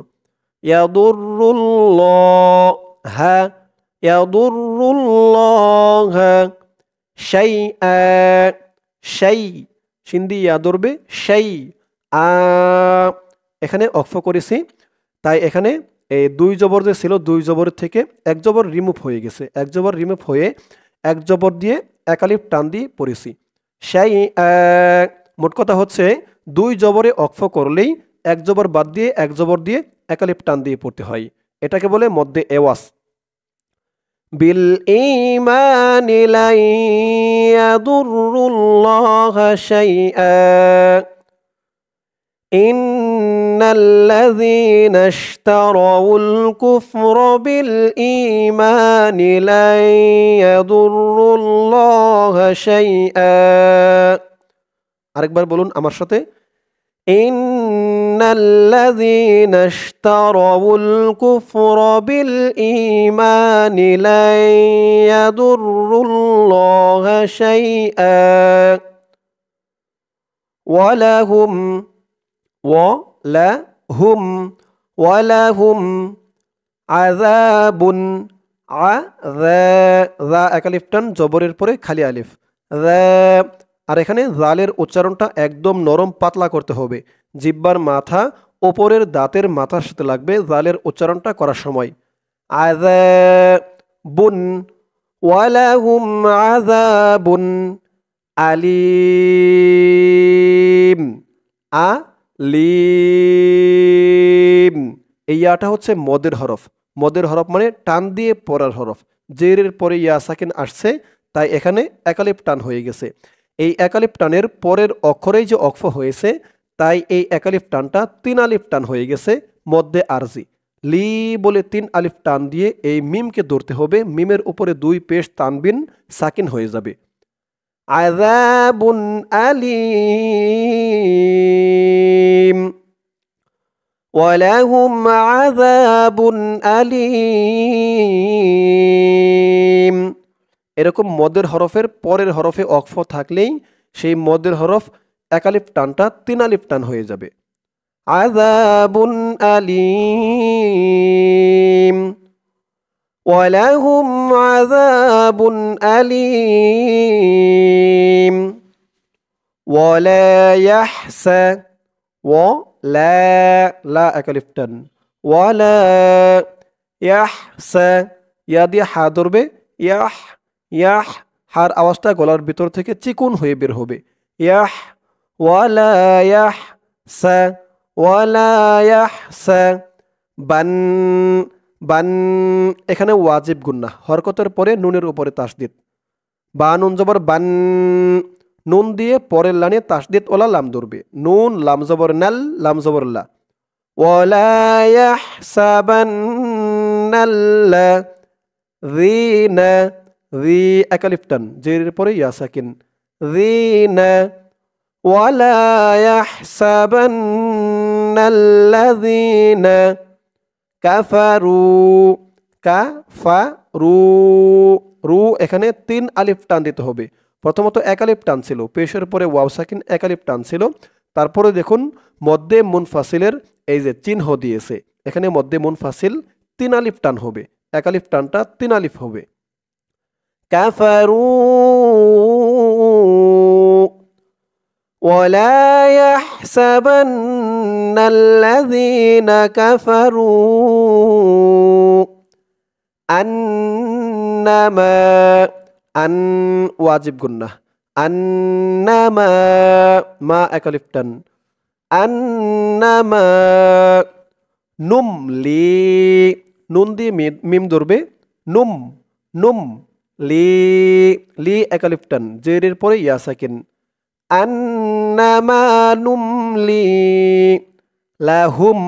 ইয়াদুরুল ল হা ইয়াদুরুল হা শাইআ শাই সিন্ধি ইয়া ধরবে শাই আ এখানে অক্ফ করেছি তাই এখানে এই 2 জবর যে ছিল 2 জবরের থেকে 1 জবর রিমুভ হয়ে গেছে 1 জবর রিমুভ হয়ে 1 জবর দিয়ে একালিফ টান দিয়ে পড়েছি শাই মোট কথা হচ্ছে 2 জবরে অক্ফ করলেই 1 জবর বাদ দিয়ে 1 জবর দিয়ে একালিফ টান দিয়ে পড়তে হয় এটাকে বলে মধ্যে এওয়াজ বিল ঈমানি লা ইয়াদুরুল্লাহা শাইআ ইন্নাল্লাযীনাশতারাউল কুফরা বিল ঈমানি লা ইয়াদুরুল্লাহা শাইআ আরেকবার বলুন আমার সাথে ইন্নাল্লাযীনাশতারাউল কুফরা বিল ঈমানি লা ইয়াদুরুল্লাহা শাইআ ওয়ালাহুম ওয়ালাহুম আযাবুন যা একালিফ টান জবরের পরে খালি আলিফ আর এখানে জালের উচ্চারণটা একদম নরম পাতলা করতে হবে জিহ্বার মাথা উপরের দাঁতের মাথার সাথে লাগবে জালের উচ্চারণটা করার সময় আযাবুন ওয়ালাহুম আযাবুন আলিম আলিম এই ইয়াটা হচ্ছে মদের হরফ মানে টান দিয়ে পড়ার হরফ জেরের পরে ইয়া সাকিন আসছে তাই এখানে একালিফ টান হয়ে গেছে এই একালিফ টানের পরের অক্ষরেই যে অক্ফ হয়েছে তাই এই একালিফ টানটা 3 আলিফ টান হয়ে গেছে মধ্যে আরজি লি বলে 3 আলিফ টান দিয়ে এই মিমকে ধরতে হবে মিমের উপরে 2 পেশ তানবিন সাকিন হয়ে যাবে আযাবুন আলীম ওয়ালাহুম আযাবুন আলীম এরকম মদের হরফের পরের হরফে অক্ফ থাকলেই সেই মদের হরফ একালিফ টানটা 3 আলিফ টান হয়ে যাবে আযাবুন আলীম ওয়ালাহুম আযাবুন আলীম ওয়ালা ইয়াহসা লা একালিফ টান ওয়ালা ইয়াহসা ইয়া দিয়ে হা ধরবে ইয়াহ হার আওয়াজটা গলার ভিতর থেকে চিকুন হয়ে বের হবে ইয়াহ ওয়ালা ইয়াহ সা ওয়ালা ইয়াহসা বান বান এখানে ওয়াজিব গুন্না হরকতের পরে নুনের উপরে তাসদিদ বা নুন জবর বান নুন দিয়ে পরের লাইনে তাসদিদ ওলা লাম ধরবে নুন লাম জবর নাল লাম জবর লা ওয়ালা ইয়াহসাবান্নাল্লা যিনা জি একালিফ টান জের পরে ইয়া সাকিন যিনা ওয়ালা ইয়াহসাবান্নাল্লাযীনা কাফারু কাফারু রু এখানে 3 আলিফ টান দিতে হবে প্রথমত এক আলিফ টান ছিল পেশের পরে ওয়াও সাকিন এক আলিফ টান ছিল তারপরে দেখুন মধ্যে মুনফাসিলের এই যে চিহ্ন দিয়েছে এখানে মধ্যে মুনফাসিল 3 আলিফ টান হবে এক আলিফ টানটা 3 আলিফ হবে কাফারু ولا يحسبن الذين كفروا أنما أن واجب قلنا أنما ما أكلفتن أنما نملي নুন দিয়ে মিম ধরবে নুম নুম লি লি একালিফটান জেরের পরে ইয়া সাকিন আন্নামা নুমলি লাহুম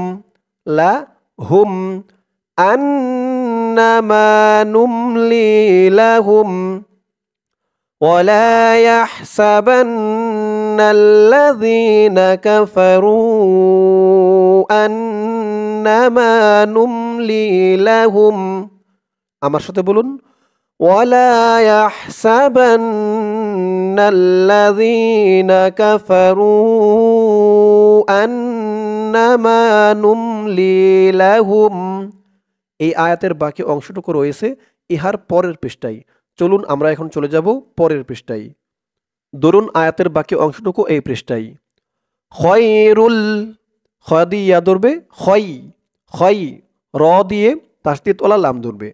লাহুম আন্নামা নুমলি লাহুম ولا يحسبن الذين كفروا أنما نملي لهم আমার সাথে বলুন ولا يحسبن الذين كفروا أنما نملي لهم এই আয়াতের বাকি অংশটুকু রয়েছে ইহার পরের পৃষ্ঠায় চলুন আমরা এখন চলে যাব পরের পৃষ্ঠায় ধরুন আয়াতের বাকি অংশটুকু এই পৃষ্ঠায় খয়রুল খ দিয়ে ইয়া ধরবে খয় খয় র দিয়ে তাসদিদ ওলা লাম ধরবে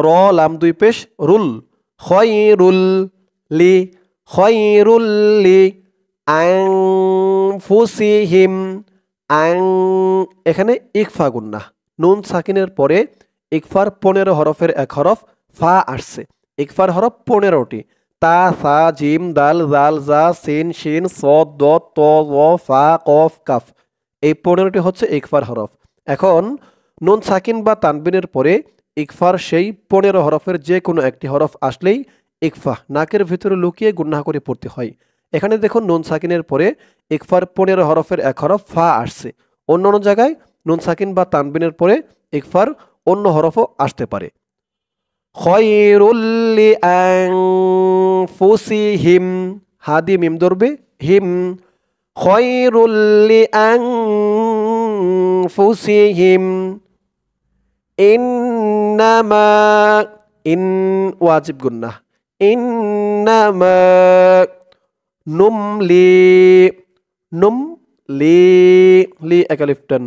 র লাম দুই পেশ রুল খয়রুল লি খয়রুল লি আনফুসিহিম আন এখানে ইকফা গুন্নাহ নুন সাকিনের পরে ইকফার 15 হরফের এক হরফ ফা আসছে ইকফার হরফ 15টি তা সা জিম দাল জাল জা সিন শিন সদ দত ত ওয়া ফা কফ কাফ এই 15টি হচ্ছে ইকফার হরফ এখন নুন সাকিন বা তানবিনের পরে ইকফার সেই 15 হরফের যে কোনো একটি হরফ আসলেই ইকফা নাকের ভিতরে লুকিয়ে গুন্নাহ করে পড়তে হয় এখানে দেখুন নুন সাকিনের পরে ইকফার 15 হরফের এক হরফ ফা আসছে অন্য অন্য জায়গায় নুন সাকিন বা তানবিনের পরে ইকফার অন্য হরফও আসতে পারে খয়রুল লিআনফুসিহিম হাদি মিম ধরবে হিম খয়রুল লিআনফুসিহিম ইন্নামা ইন ওয়াজিব গুন্নাহ ইন্নামা নুমলি নুমলি লি একালিফটান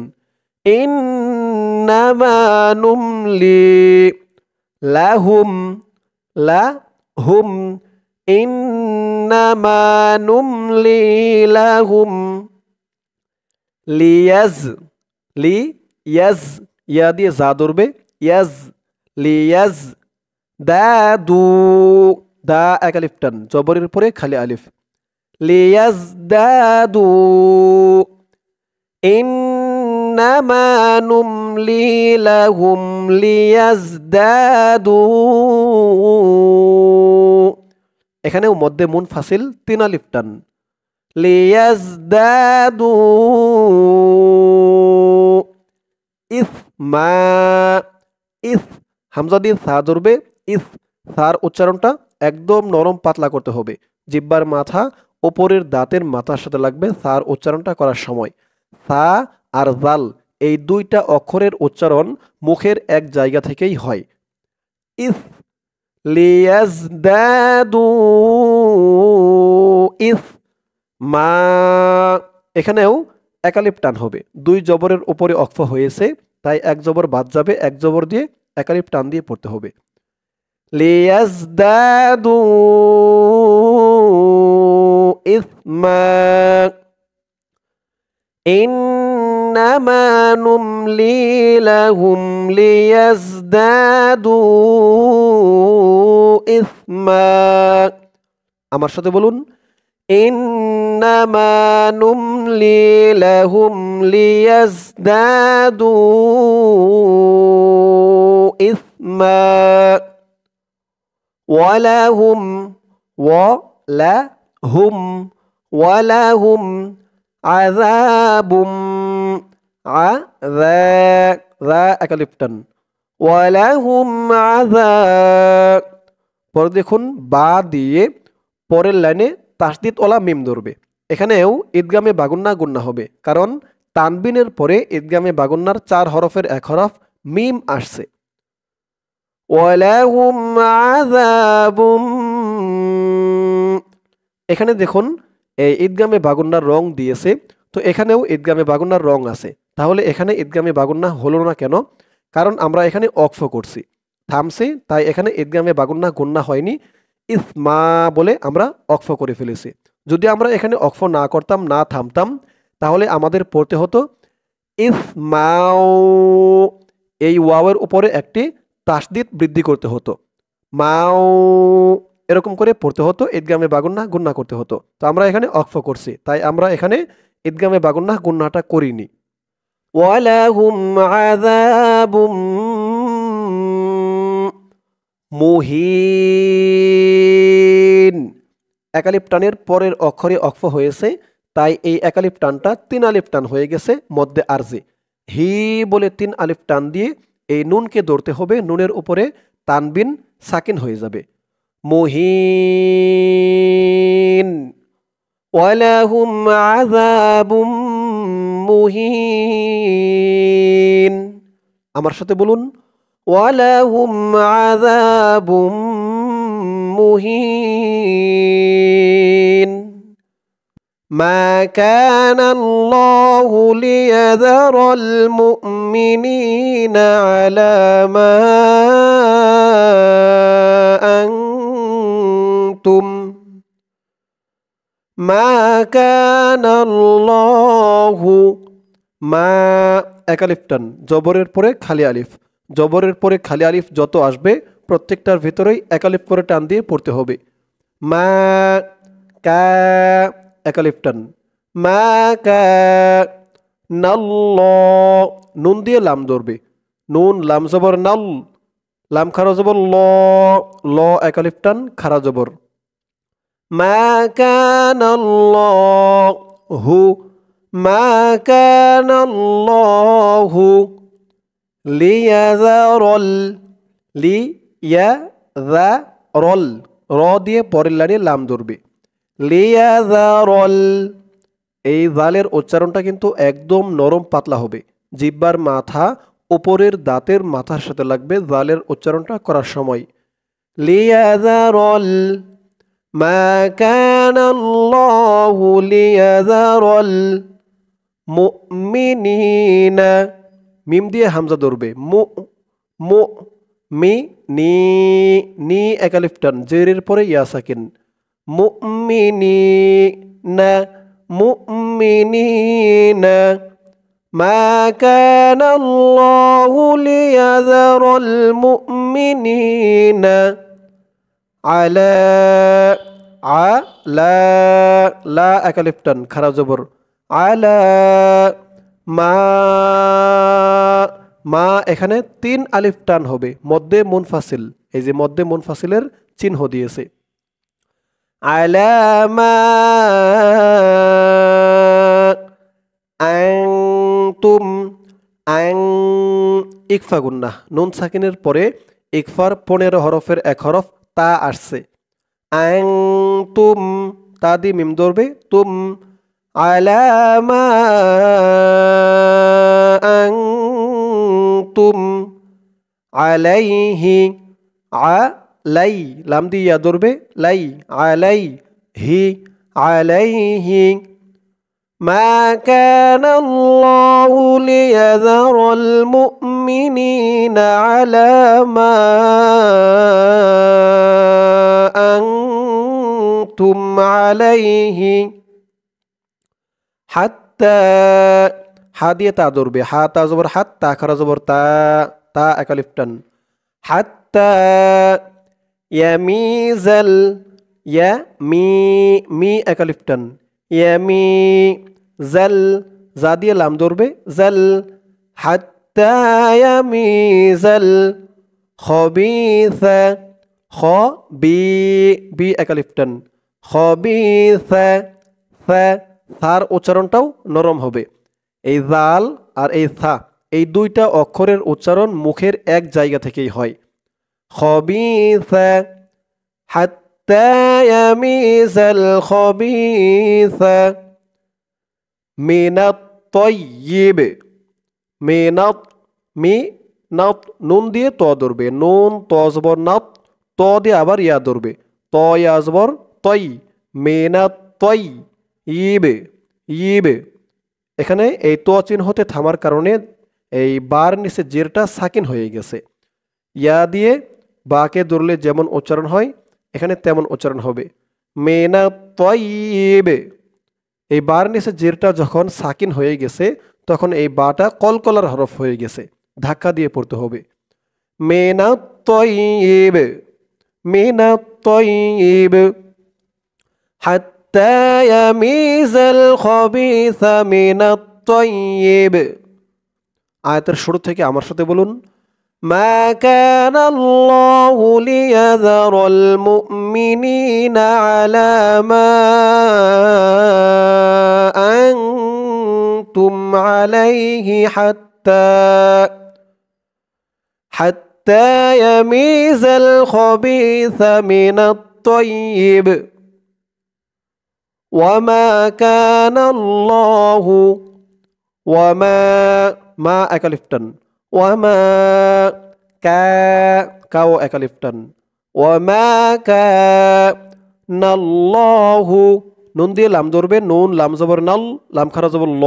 ইন্নামা নুমলি লাহুম লাহুম ইন্নামা নুমলি লাহুম লিয়াজ লিয়াজ ইয়া দিয়ে জা ধরবে ইয়াজ লিয়াজ দাদু দা এক আলিফ টান জবরের পরে খালি আলিফ লিয়াজ দাদু ইন্নামা নুমলি লাহুম লিয়াজদাদু এখানেও মধ্যে মুনফাসিল 3 আলিফ টান লিয়াজদাদু ইসমা ইস হামজা দিয়ে সা ধরবে ইস সার উচ্চারণটা একদম নরম পাতলা করতে হবে জিহ্বার মাথা উপরের দাঁতের মাথার সাথে লাগবে সার উচ্চারণটা করার সময় সা আর জাল এই দুইটা অক্ষরের উচ্চারণ মুখের এক জায়গা থেকেই হয় ইস লিয়াজদাদু ইস মা এখানেও এক আলিফ টান হবে দুই জবরের উপরে অক্ফ হয়েছে তাই এক জবর বাদ যাবে এক জবর দিয়ে এক আলিফ টান দিয়ে পড়তে হবে লিয়াজদাদু ইসমা ইন্নামা নুমলি লাহুম লিয়াজদাদু ইসমা। আমার সাথে বলুন, ইন্নামা নুমলি লাহুম লিয়াজদাদু ইসমা ওয়ালাহুম ওয়ালাহুম ওয়ালাহুম আযাবুম আযা একালিফটান ওয়ালাহুম আযাব। পরে দেখুন বা দিয়ে পরের লাইনে তাসদিদ ওলা মিম ধরবে। এখানেও ঈদগামে বাগুন্না গুন্না হবে, কারণ তানবিনের পরে ঈদগামে বাগুন্নার 4 হরফের এক হরফ মিম আসছে। ওয়ালাহুম আযাবুম। এখানে দেখুন এই ঈদগামে বাগুন্নার রং দিয়েছে, তো এখানেও ঈদগামে বাগুন্নার রং আছে। তাহলে এখানে ঈদগামে বাগুন্না হলো না কেন? কারণ আমরা এখানে অক্ফ করছি, থামছি, তাই এখানে ঈদগামে বাগুন্না গুন্না হয়নি, ইসমা বলে আমরা অক্ফ করে ফেলেছি। যদি আমরা এখানে অক্ফ না করতাম, না থামতাম, তাহলে আমাদের পড়তে হতো ইসমাও। এই ওয়াওয়ের উপরে একটি তাসদিদ বৃদ্ধি করতে হতো, মাও এরকম করে পড়তে হতো, ঈদগামে বাগুন্না গুন্না করতে হতো। তো আমরা এখানে অক্ফ করছি, তাই আমরা এখানে ঈদগামে বাগুন্না গুন্নাটা করিনি। ওয়ালাহুম আযাবুম মুহিন। একালিফ টানের পরের অক্ষরে অক্ফ হয়েছে, তাই এই একালিফ টানটা 3 আলিফ টান হয়ে গেছে মধ্যে আরজি। হি বলে 3 আলিফ টান দিয়ে এই নুনকে ধরতে হবে, নুনের উপরে তানবিন সাকিন হয়ে যাবে। মুহিন ওয়ালাহুম আযাবুম মুহিন। আমার সাথে বলুন, ওয়ালাহুম আযাবুম মুহিন। মা কানা আল্লাহু লিয়াযারাল মুমিনিনা আলা মা আনতুম মা কানা আল্লাহু। মা একালিফটান, জবরের পরে খালি আলিফ, জবরের পরে খালি আলিফ যত আসবে প্রত্যেকটার ভিতরেই একালিফ করে টান দিয়ে পড়তে হবে। মা কা একালিফটান, মা কা নাল্ল, নুন দিয়ে লাম ধরবে, নুন লাম জবর নাল, লাম খারা জবর ল, ল একালিফটান খারা জবর। মা কানাল্লাহু মা কানাল্লাহু লিয়াযারাল লিয়াযারাল, র দিয়ে পরের লাইনে লাম ধরবে, লিয়াযারাল। এই জালের উচ্চারণটা কিন্তু একদম নরম পাতলা হবে, জিহ্বার মাথা উপরের দাঁতের মাথার সাথে লাগবে জালের উচ্চারণটা করার সময়। লিয়াযারাল মা কানাল্লাহু লিয়াযারাল মুমিনিনা, মিম দিয়ে হামজা ধরবে, মু মু মি নি, নি একালিফটান, জেরের পরে ইয়া সাকিন, মুমিনিনা মুমিনিনা। মা কানাল্লাহু লিয়াযারাল মুমিনিনা আলা আলা, লা একালিফটান খারা জবর, আলা মা, মা এখানে 3 আলিফ টান হবে, মধ্যে মুনফাসিল, এই যে মধ্যে মুনফাসিলের চিহ্ন দিয়েছে। আলা মা আনতুম, আং ইকফা গুন্না, নুন সাকিনের পরে ইকফার 15 হরফের এক হরফ তা আসছে। আং তুম, তা দিয়ে মিম ধরবে, তুম আলা মা আনতুম আলাইহি, আলাই লাম দিয়ে ইয়া ধরবে, লাই আলাই হি আলাইহি। মা কানা আল্লাহু লিয়াযারাল মুমিনিনা আলা মা আনতুম আলাইহি হাত্তা হা দিয়ে তা ধরবে হা তা জবর হাত তা খারা জবর তা তা একালিফ টান হাত্তা ইয়ামিজাল ইয়া মি একালিফ টান ইয়ামি জাল জা দিয়ে লাম ধরবে জাল হাত্তা ইয়ামিজাল খবিসা খ বি একালিফ টান খবিসা সার উচ্চারণটাও নরম হবে এই জাল আর এই সা এই দুইটা অক্ষরের উচ্চারণ মুখের এক জায়গা থেকেই হয় খবিসা হাত্তা ইয়ামিজাল খবিসা মিনাত তাইয়্যিব মিনাত নুন দিয়ে ত ধরবে নুন ত জবর নাত ত দিয়ে আবার ইয়া ধরবে ত ইয়া জবর তই মিনাত তাইয়্যিব ইবে এখানে এই ত চিহ্নতে থামার কারণে এই বার নিচে জেরটা সাকিন হয়ে গেছে ইয়া দিয়ে বাকে ধরলে যেমন উচ্চারণ হয় এখানে তেমন উচ্চারণ হবে মেনা তয়িবে এই বার নিচে জেরটা যখন সাকিন হয়ে গেছে তখন এই বাটা কলকলার হরফ হয়ে গেছে ধাক্কা দিয়ে পড়তে হবে মেনা তয়িবে হাত্তা ইয়ামিজাল খবিসা মিনাত তাইয়্যিব আয়াতের শুরু থেকে আমার সাথে বলুন মা কানা আল্লাহু লিয়াযারাল মুমিনিনা আলা মা আনতুম আলাইহি হাত্তা ইয়ামিজাল খবিসা মিনাত তাইয়্যিব وما كان الله وما ما أكلفتن وما كاو أكلفتن وما كان الله নুন দিয়ে লাম ধরবে নুন লাম জবর নাল লাম খারা জবর ল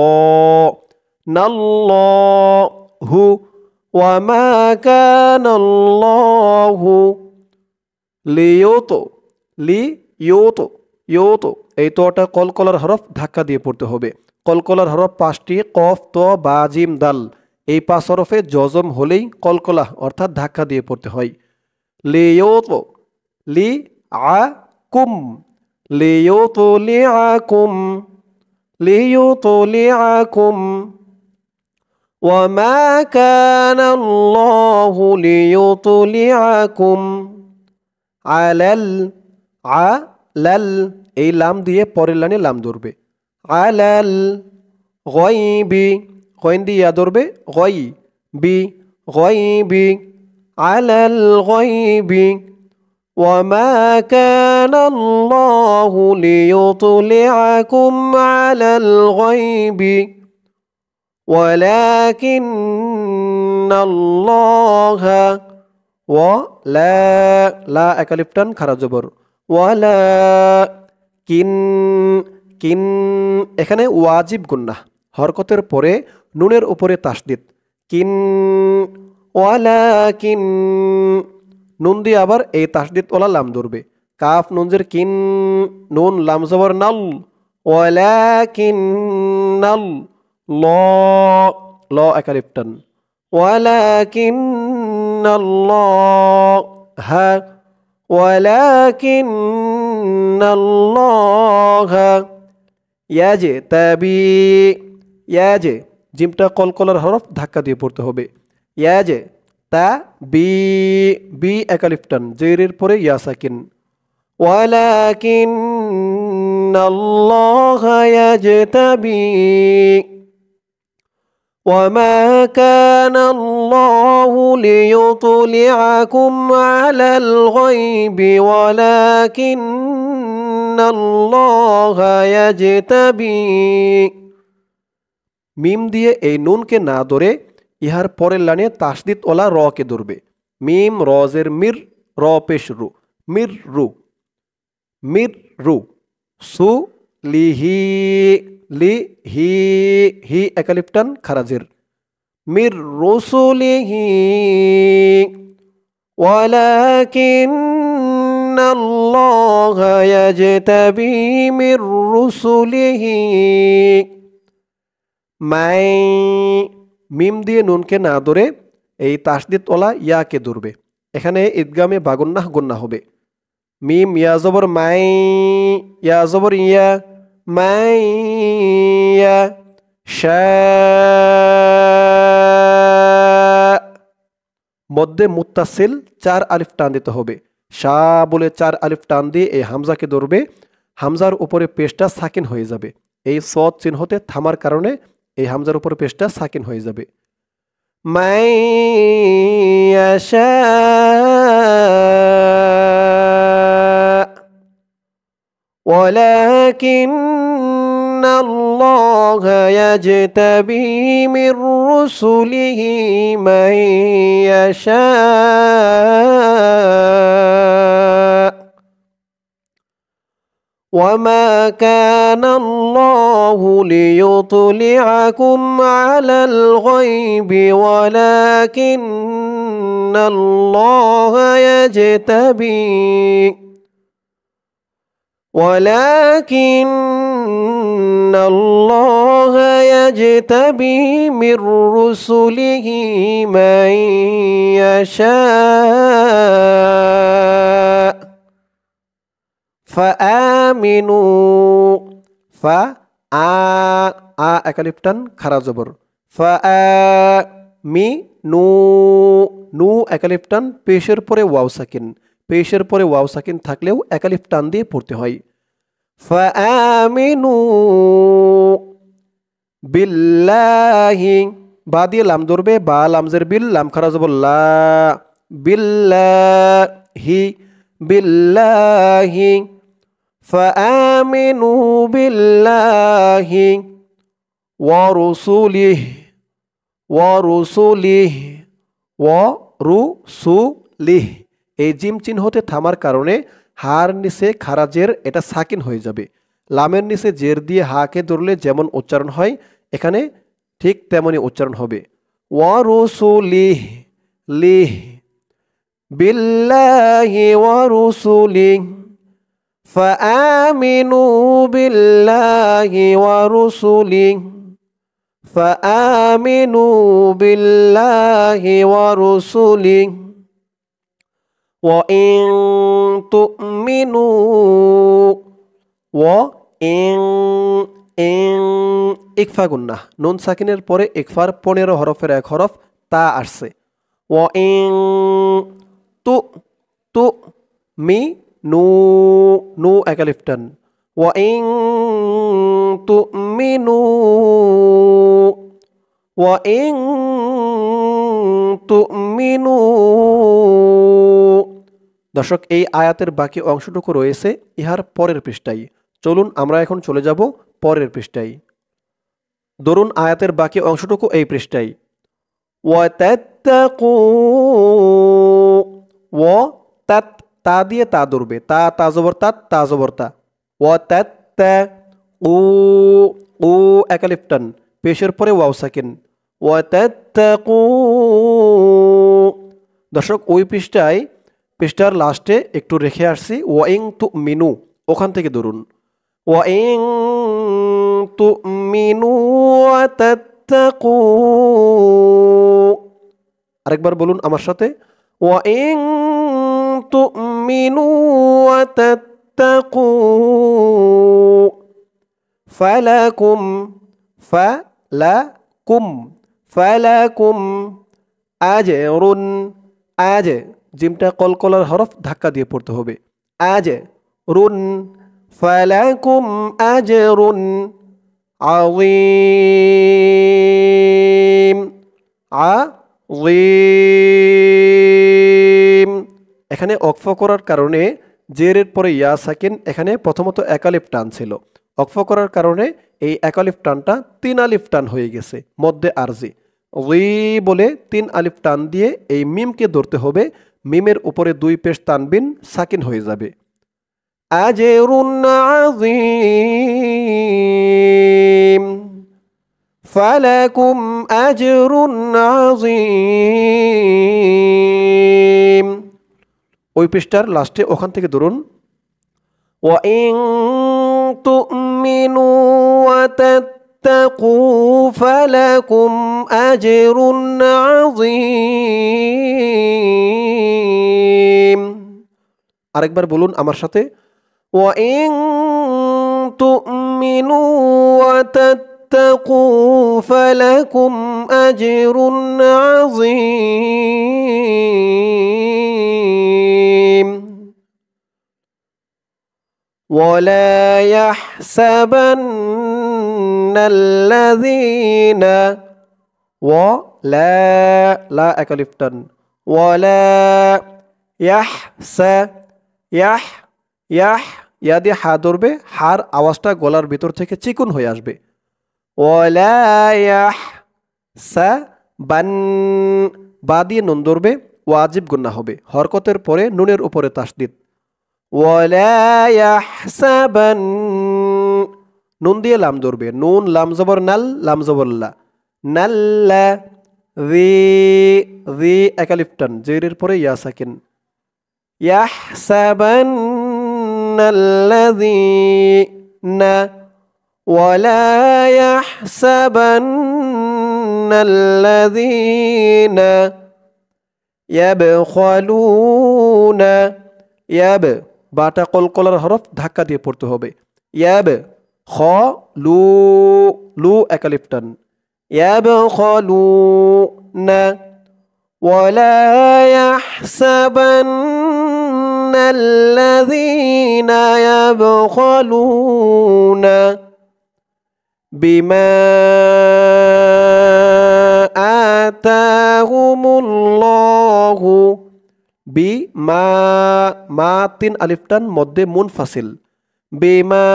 নাল্লাহু ওয়ামা কানাল্লাহু লিয়ুতো এই তোটা কলকলার হরফ ধাক্কা দিয়ে পড়তে হবে কলকলার হরফ 5টি কফ ত বা জিম দাল এই 5 হরফে জজম হলেই কলকলা অর্থাৎ ধাক্কা দিয়ে পড়তে হয় লিয়ুতো লিয়াকুম ওয়ামা কানাল্লাহু লিয়ুতলিআকুম আলাল এই লাম দিয়ে পরের লাইনে লাম ধরবে আলাল গায়বি গায়ন দিয়ে ধরবে গায়বি আলাল গায়বি ওয়ামা কানাল্লাহু লিয়ুতলিআকুম আলাল গায়বি ওয়ালাকিন্নাল্লাহা লা একালিফটান খারা জবর ওয়ালা কিন এখানে ওয়াজিব গুন্নাহ হরকতের পরে নুনের উপরে তাসদিদ কিন ওয়ালাকিন নুন দিয়ে আবার এই তাসদিদ ওয়ালা লাম ধরবে কাফ নুনজের কিন নুন লাম জবর নাল ওয়ালাকিন্নাল ল একালিফটান ওয়ালাকিন্নাল্লাহা ওয়ালাকিন্নাল্লাহা ইয়াজতাবি ইয়াজে জিমটা কলকলার হরফ ধাক্কা দিয়ে পড়তে হবে ইয়াজে তা বি একালিফটান জেরের পরে ইয়া সাকিন ওয়ালাকিন্নাল্লাহা ইয়াজতাবি وما كان الله ليطلعكم على الغيب ولكن الله يجتبي মিম দিয়ে এই নুনকে না ধরে ইহার পরের লাইনে তাসদিদ ওলা র কে ধরবে মিম রজের মির র পেশ রু মির রু সু হি একালিফটান খারাজের মির রুসুলিহি ওয়ালাকিন্নাল্লাহা ইয়াজতাবি মির রুসুলিহি মাই, মিম দিয়ে নুনকে না ধরে এই তাসদিদ ওলা ইয়াকে ধরবে। এখানে ঈদগামে বা গুন্নাহ হবে। মিম ইয়া জবর মাই, ইয়া জবর ইয়া, মাই ইয়া, শা, মধ্যে মুত্তাসিল 4 আলিফ টান দিতে হবে। শা বলে 4 আলিফ টান দিয়ে এই হামজাকে ধরবে। হামজার উপরে পেশটা সাকিন হয়ে যাবে। এই সদ চিহ্নতে থামার কারণে এই হামজার উপরে পেশটা সাকিন হয়ে যাবে। মাই ইয়াশা, ولكن الله يجتبي من رسله من يشاء وما كان الله ليطلعكم على الغيب ولكن الله يجتبي من رسله من يشاء فآمنوا فا আ একালিফটান খারা জবর ফাআমিনু নু একালিফটান পেশের পরে ওয়াও সাকিন, পেশের পরে ওয়াও সাকিন থাকলেও একালিফ টান দিয়ে পড়তে হয়। ফাআমিনু বিল্লাহি, বা দিয়ে লাম ধরবে, বা লামজের বিল, লাম খারা জবর লা, বিল্লাহি, বিল্লাহি, ফাআমিনু বিল্লাহি ওয়া রুসুলিহি, ওয়া রুসুলিহি, ওয়া রুসুলিহি। এই জিম চিহ্নতে থামার কারণে হার নিচে খারা জের এটা সাকিন হয়ে যাবে। লামের নিচে জের দিয়ে হাকে ধরলে যেমন উচ্চারণ হয় এখানে ঠিক তেমনই উচ্চারণ হবে। ওয়া রুসুলিহি লিহ, বিল্লাহি ওয়া রুসুলিহি, ফাআমিনু বিল্লাহি ওয়া রুসুলিহি, ফাআমিনু বিল্লাহি ওয়া রুসুলিহি ওয়া ইন তুমিনু, ওয়া ইন ইকফা গুন্নাহ, নুন সাকিনের পরে ইকফার 15 হরফের এক হরফ তা আসছে। ওয়া ইন তু মি নু, নু একালিফটান, ওয়া ইন তুমিনু, ওয়া ইন তুমিনু। দর্শক, এই আয়াতের বাকি অংশটুকু রয়েছে ইহার পরের পৃষ্ঠায়। চলুন আমরা এখন চলে যাব পরের পৃষ্ঠায়। ধরুন আয়াতের বাকি অংশটুকু এই পৃষ্ঠায়। ওয়াতাত্তাকু, ওয়া তাত, তা দিয়ে তা ধরবে, তা তা জবর তাত, তা জবর তা। ওয়াতাত্তা উ, উ একালিফটান, পেশের পরে ওয়াও সাকিন। ওয়াতাত্তাকু। দর্শক, ওই পৃষ্ঠার লাস্টে একটু রেখে আসছি ওয়া ইন তুমিনু, ওখান থেকে ধরুন। ওয়া ইন তুমিনু ওয়া তাত্তাকু। আরেকবার বলুন আমার সাথে। ওয়া ইন তুমিনু ওয়া তাত্তাকু ফালাকুম, ফালাকুম, ফালাকুম আজরুন, আজ জিমটা কলকলার হরফ ধাক্কা দিয়ে পড়তে হবে। আজ রুন, ফালাকুম আজরুন আযীম, আযীম। এখানে ওকফ করার কারণে জেরের পরে ইয়া সাকিন, এখানে প্রথমত এক আলিফ টান ছিল। ওকফ করার কারণে এই এক আলিফ টানটা 3 আলিফ টান হয়ে গেছে মধ্যে আরজি। বলে 3 আলিফ টান দিয়ে এই মিমকে ধরতে হবে। মিমের উপরে 2 পেশ তানবিন সাকিন হয়ে যাবে। আজরুন আযীম, ফালাকুম আজরুন আযীম। ওই পৃষ্ঠার লাস্টে ওখান থেকে ধরুন। ওয়া ইন তুমিনু ওয়া تتقوا فلكم أجر عظيم আরেকবার বলুন আমার সাথে وإن تؤمنوا وتتقوا فلكم أجر عظيم ولا يحسبن الذين لا أكلفتن ولا ইয়া দিয়ে হা ধরবে হার আওয়াজটা গলার ভিতর থেকে চিকুন হয়ে আসবে ওয়ালা ইয়াহসাবান বা দিয়ে নুন ধরবে ওয়াজিব গুন্না হবে হরকতের পরে নুনের উপরে তাসদিদ ওয়ালা ইয়াহসাবান নুন দিয়ে লাম ধরবে নুন লাম জবর নাল লাম জবর লা নাল্লা জি একালিফটান জেরের পরে ইয়া সাকিন يحسبن الذين ولا يحسبن الذين يبخلون বাটা কলকলার হরফ ধাক্কা দিয়ে পড়তে হবে খ লু একালিফটান يبخلون ولا يحسبن الذين يبخلون بما آتاهم الله بما ما তিন আলিফটান মধ্যে মুনফাসিল বিমা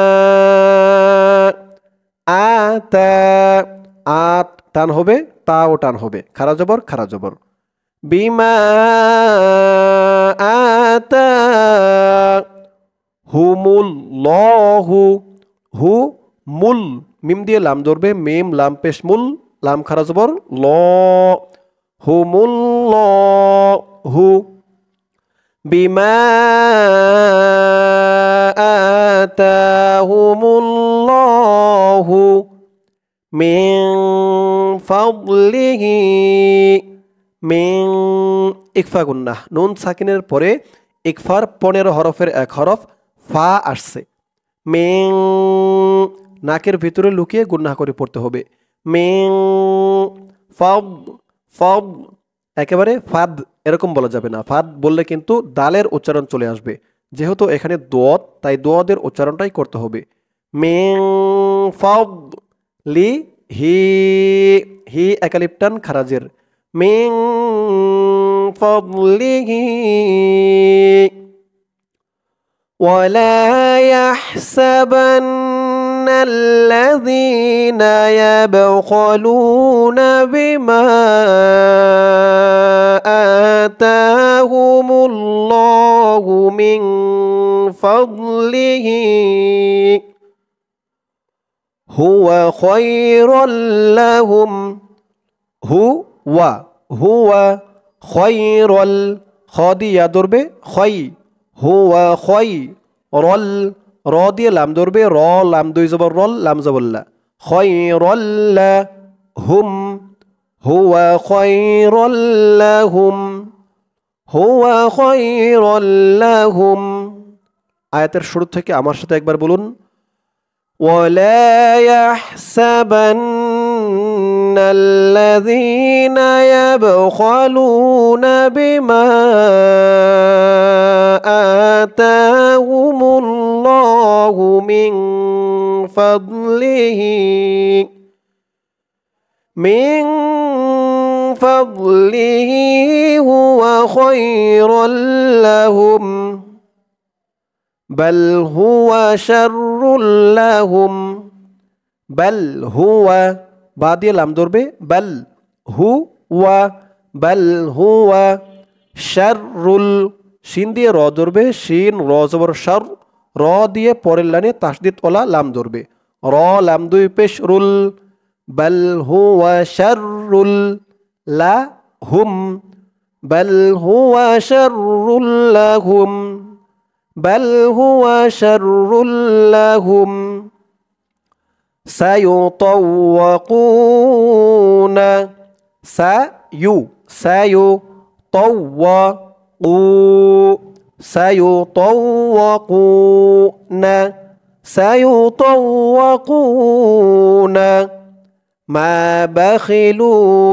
আত টান হবে তাও টান হবে খারা জবর বিমা আতাহুমুল্লাহু হু মুল মিম দিয়ে লাম ধরবে মিম লাম পেশ মুল লাম খারা জবর ল হুমুল্লাহু বিমা আতাহুমুল্লাহু মিন ফাদলিহি মিন ইকফা গুন্নাহ নুন সাকিনের পরে ইকফার 15 হরফের এক হরফ ফা আসছে মিন নাকের ভিতরে লুকিয়ে গুন্নাহ করে পড়তে হবে মিন ফাদ একেবারে ফাদ এরকম বলা যাবে না ফাদ বললে কিন্তু দালের উচ্চারণ চলে আসবে যেহেতু এখানে দোয়াত তাই দোয়াদের উচ্চারণটাই করতে হবে মিন ফাদ লি হি একালিপটান খারাজের মিন ফাদলিহি ولا يحسبن الذين يبخلون بما آتاهم الله من فضله هو خيرا لهم هو خير الخادي يضرب خي هو خير র দিয়ে লাম ধরবে র লাম দুই জবর রল লাম জবর লা খয়রল লাহুম হুয়া খয়রল লাহুম হুয়া খয়রল লাহুম আয়াতের শুরু থেকে আমার সাথে একবার বলুন ওয়ালা ইয়াহসাবান্না আল্লাযীনা ইয়াবখালুনা বিমা আতাহুমুল্লাহু মিন ফাদলিহি হুয়া খায়রাল লাহুম বাল হুয়া শাররুল লাহুম বাল হুয়া বা দিয়ে লাম ধরবে বাল হুয়া শাররুল শিন দিয়ে র ধরবে শিন র জবর শার র দিয়ে পরের লাইনে তাসদিদ ওলা লাম ধরবে র লাম দুই পেশ রুল বাল হুয়া শাররুল লাহুম বাল হুয়া শাররুল লাহুম বাল হুয়া শাররুল লাহুম সায়ুতাওয়াকুনা সায়ুতাওয়াকু সায়ুতাওয়াকুনা সায়ুতাওয়াকুনা মা বাখিলু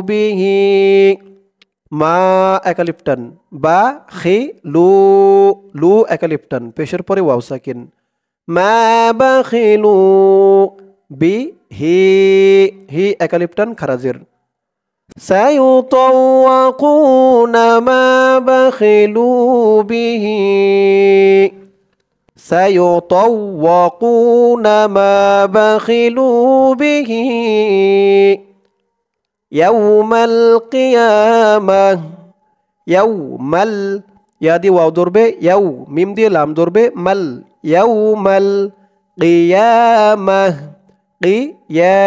বিহি মা একালিফটান বা খি লু লু একালিফটান পেশের পরে ওয়াও সাকিন মা বাখিলু বি হি একালিফটান খারাজের সায়ুতাওয়াকুনা মা বাখিলু বিহি সায়ুতাওয়াকুনা মা বাখিলু বিহি ইয়াউমাল কিয়ামাহ ইয়াউমাল ইয়া দিয়ে ওয়াও ধরবে ইয়াউ মিম দিয়ে লাম ধরবে মাল ইয়াউমাল কিয়ামাহ কিয়া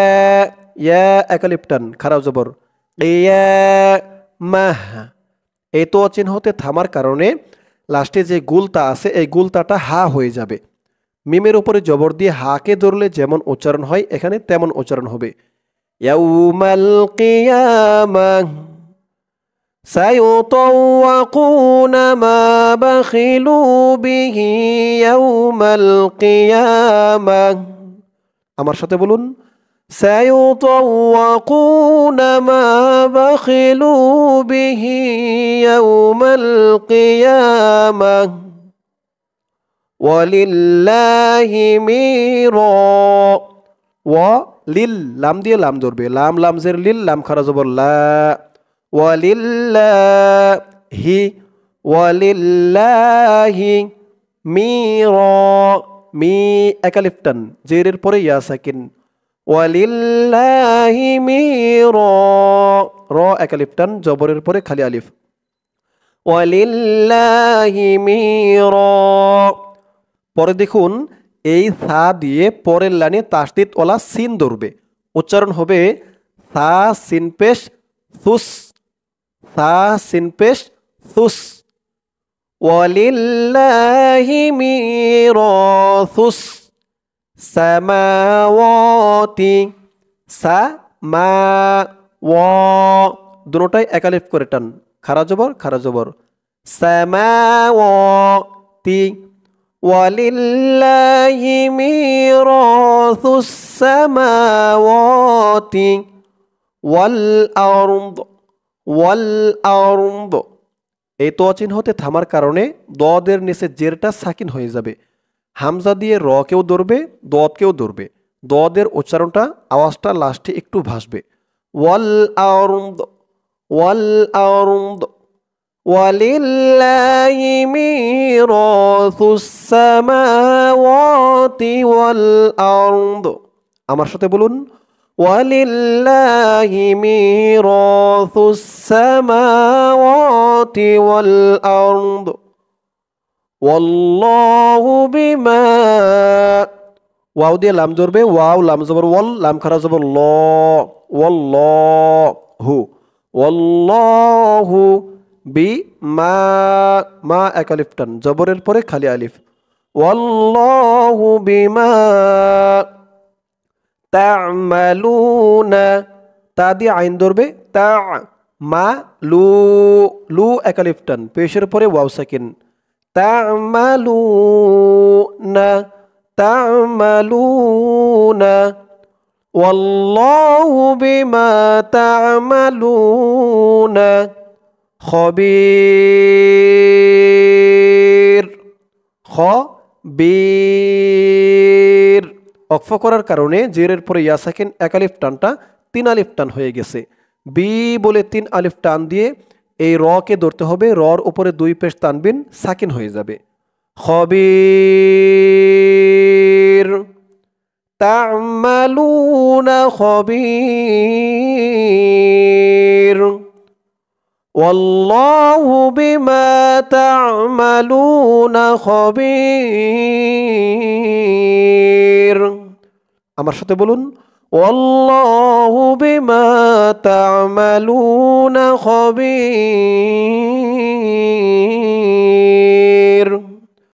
ইয়া একালিফটান খারাপ জবর কিয়ামাহ এই তো চিহ্নতে থামার কারণে লাস্টে যে গুলতা আছে এই গুলতাটা হা হয়ে যাবে মিমের উপরে জবর দিয়ে হাকে ধরলে যেমন উচ্চারণ হয় এখানে তেমন উচ্চারণ হবে ইয়াউমাল কিয়ামাহ সায়ুতাওয়াকুনা মা বাখিলু বিহি ইয়াউমাল কিয়ামাহ আমার সাথে বলুন সায়ুতাওয়াকুনা মা বাখিলু বিহি ইয়াউমাল কিয়ামাহ ওয়ালিল্লাহি মিরা লিল লাম দিয়ে লাম ধরবে লাম লাম জের লিল লাম খারা জবর লা ওয়ালিল্লাহি মিরা মি একালিফটান জেরের পরে ইয়া সাকিন ওয়ালিল্লাহি মিরা র একালিফটান জবরের পরে খালি আলিফ ওয়ালিল্লাহি মিরা পরে দেখুন এই সা দিয়ে পরের লাইনে তাসদিদ ওয়ালা সিন ধরবে উচ্চারণ হবে সা সিন পেশ সুস সা সিন পেশ সুস ওয়ালিল্লাহি মিরাসুস সামাওয়াতি সা মা ওয়া দুটোটাই একালিফ করে টান খারা জবর সামাওয়াতি ওয়ালিল্লাহি মিরাসুস সামাওয়াতি ওয়াল আরদ এই তো চিহ্নতে থামার কারণে দদের নিচে জেরটা সাকিন হয়ে যাবে হামজা দিয়ে র কেও ধরবে দদ কেও ধরবে দদের উচ্চারণটা আওয়াজটা লাস্টে একটু ভাসবে ওয়াল আরদ ওয়ালিল্লাহি মিরাসুস সামাওয়াতি ওয়াল আরদ আমার সাথে বলুন ওয়ালিল্লাহি মিরাসুস সামাওয়াতি ওয়াল আরদ ওয়াল্লাহু বিমা ওয়াও দিয়ে লাম ধরবে ওয়াও লাম জবর ওয়াল লাম খারা জবর ল ওয়াল্লাহু বিমা মা একালিফটান জবরের পরে খালি আলিফ ওয়াল্লাহু বিমা তা'মালুনা তা দিয়ে আইন ধরবে তা মা লু একালিফটান পেশের পরে ওয়াও সাকিন তা'মালুনা ওয়াল্লাহু বিমা তা'মালুনা খবীর অক্ফ করার কারণে জেরের পরে ইয়া সাকিন এক আলিফ টানটা 3 আলিফ টান হয়ে গেছে বি বলে 3 আলিফ টান দিয়ে এই র কে ধরতে হবে রর উপরে 2 পেশ টানবেন সাকিন হয়ে যাবে খবীর তা'মালুনা খবীর ওয়াল্লাহু বিমা তা'মালুনা খবীর আমার সাথে বলুন ওয়াল্লাহু বিমা তা'মালুনা খবীর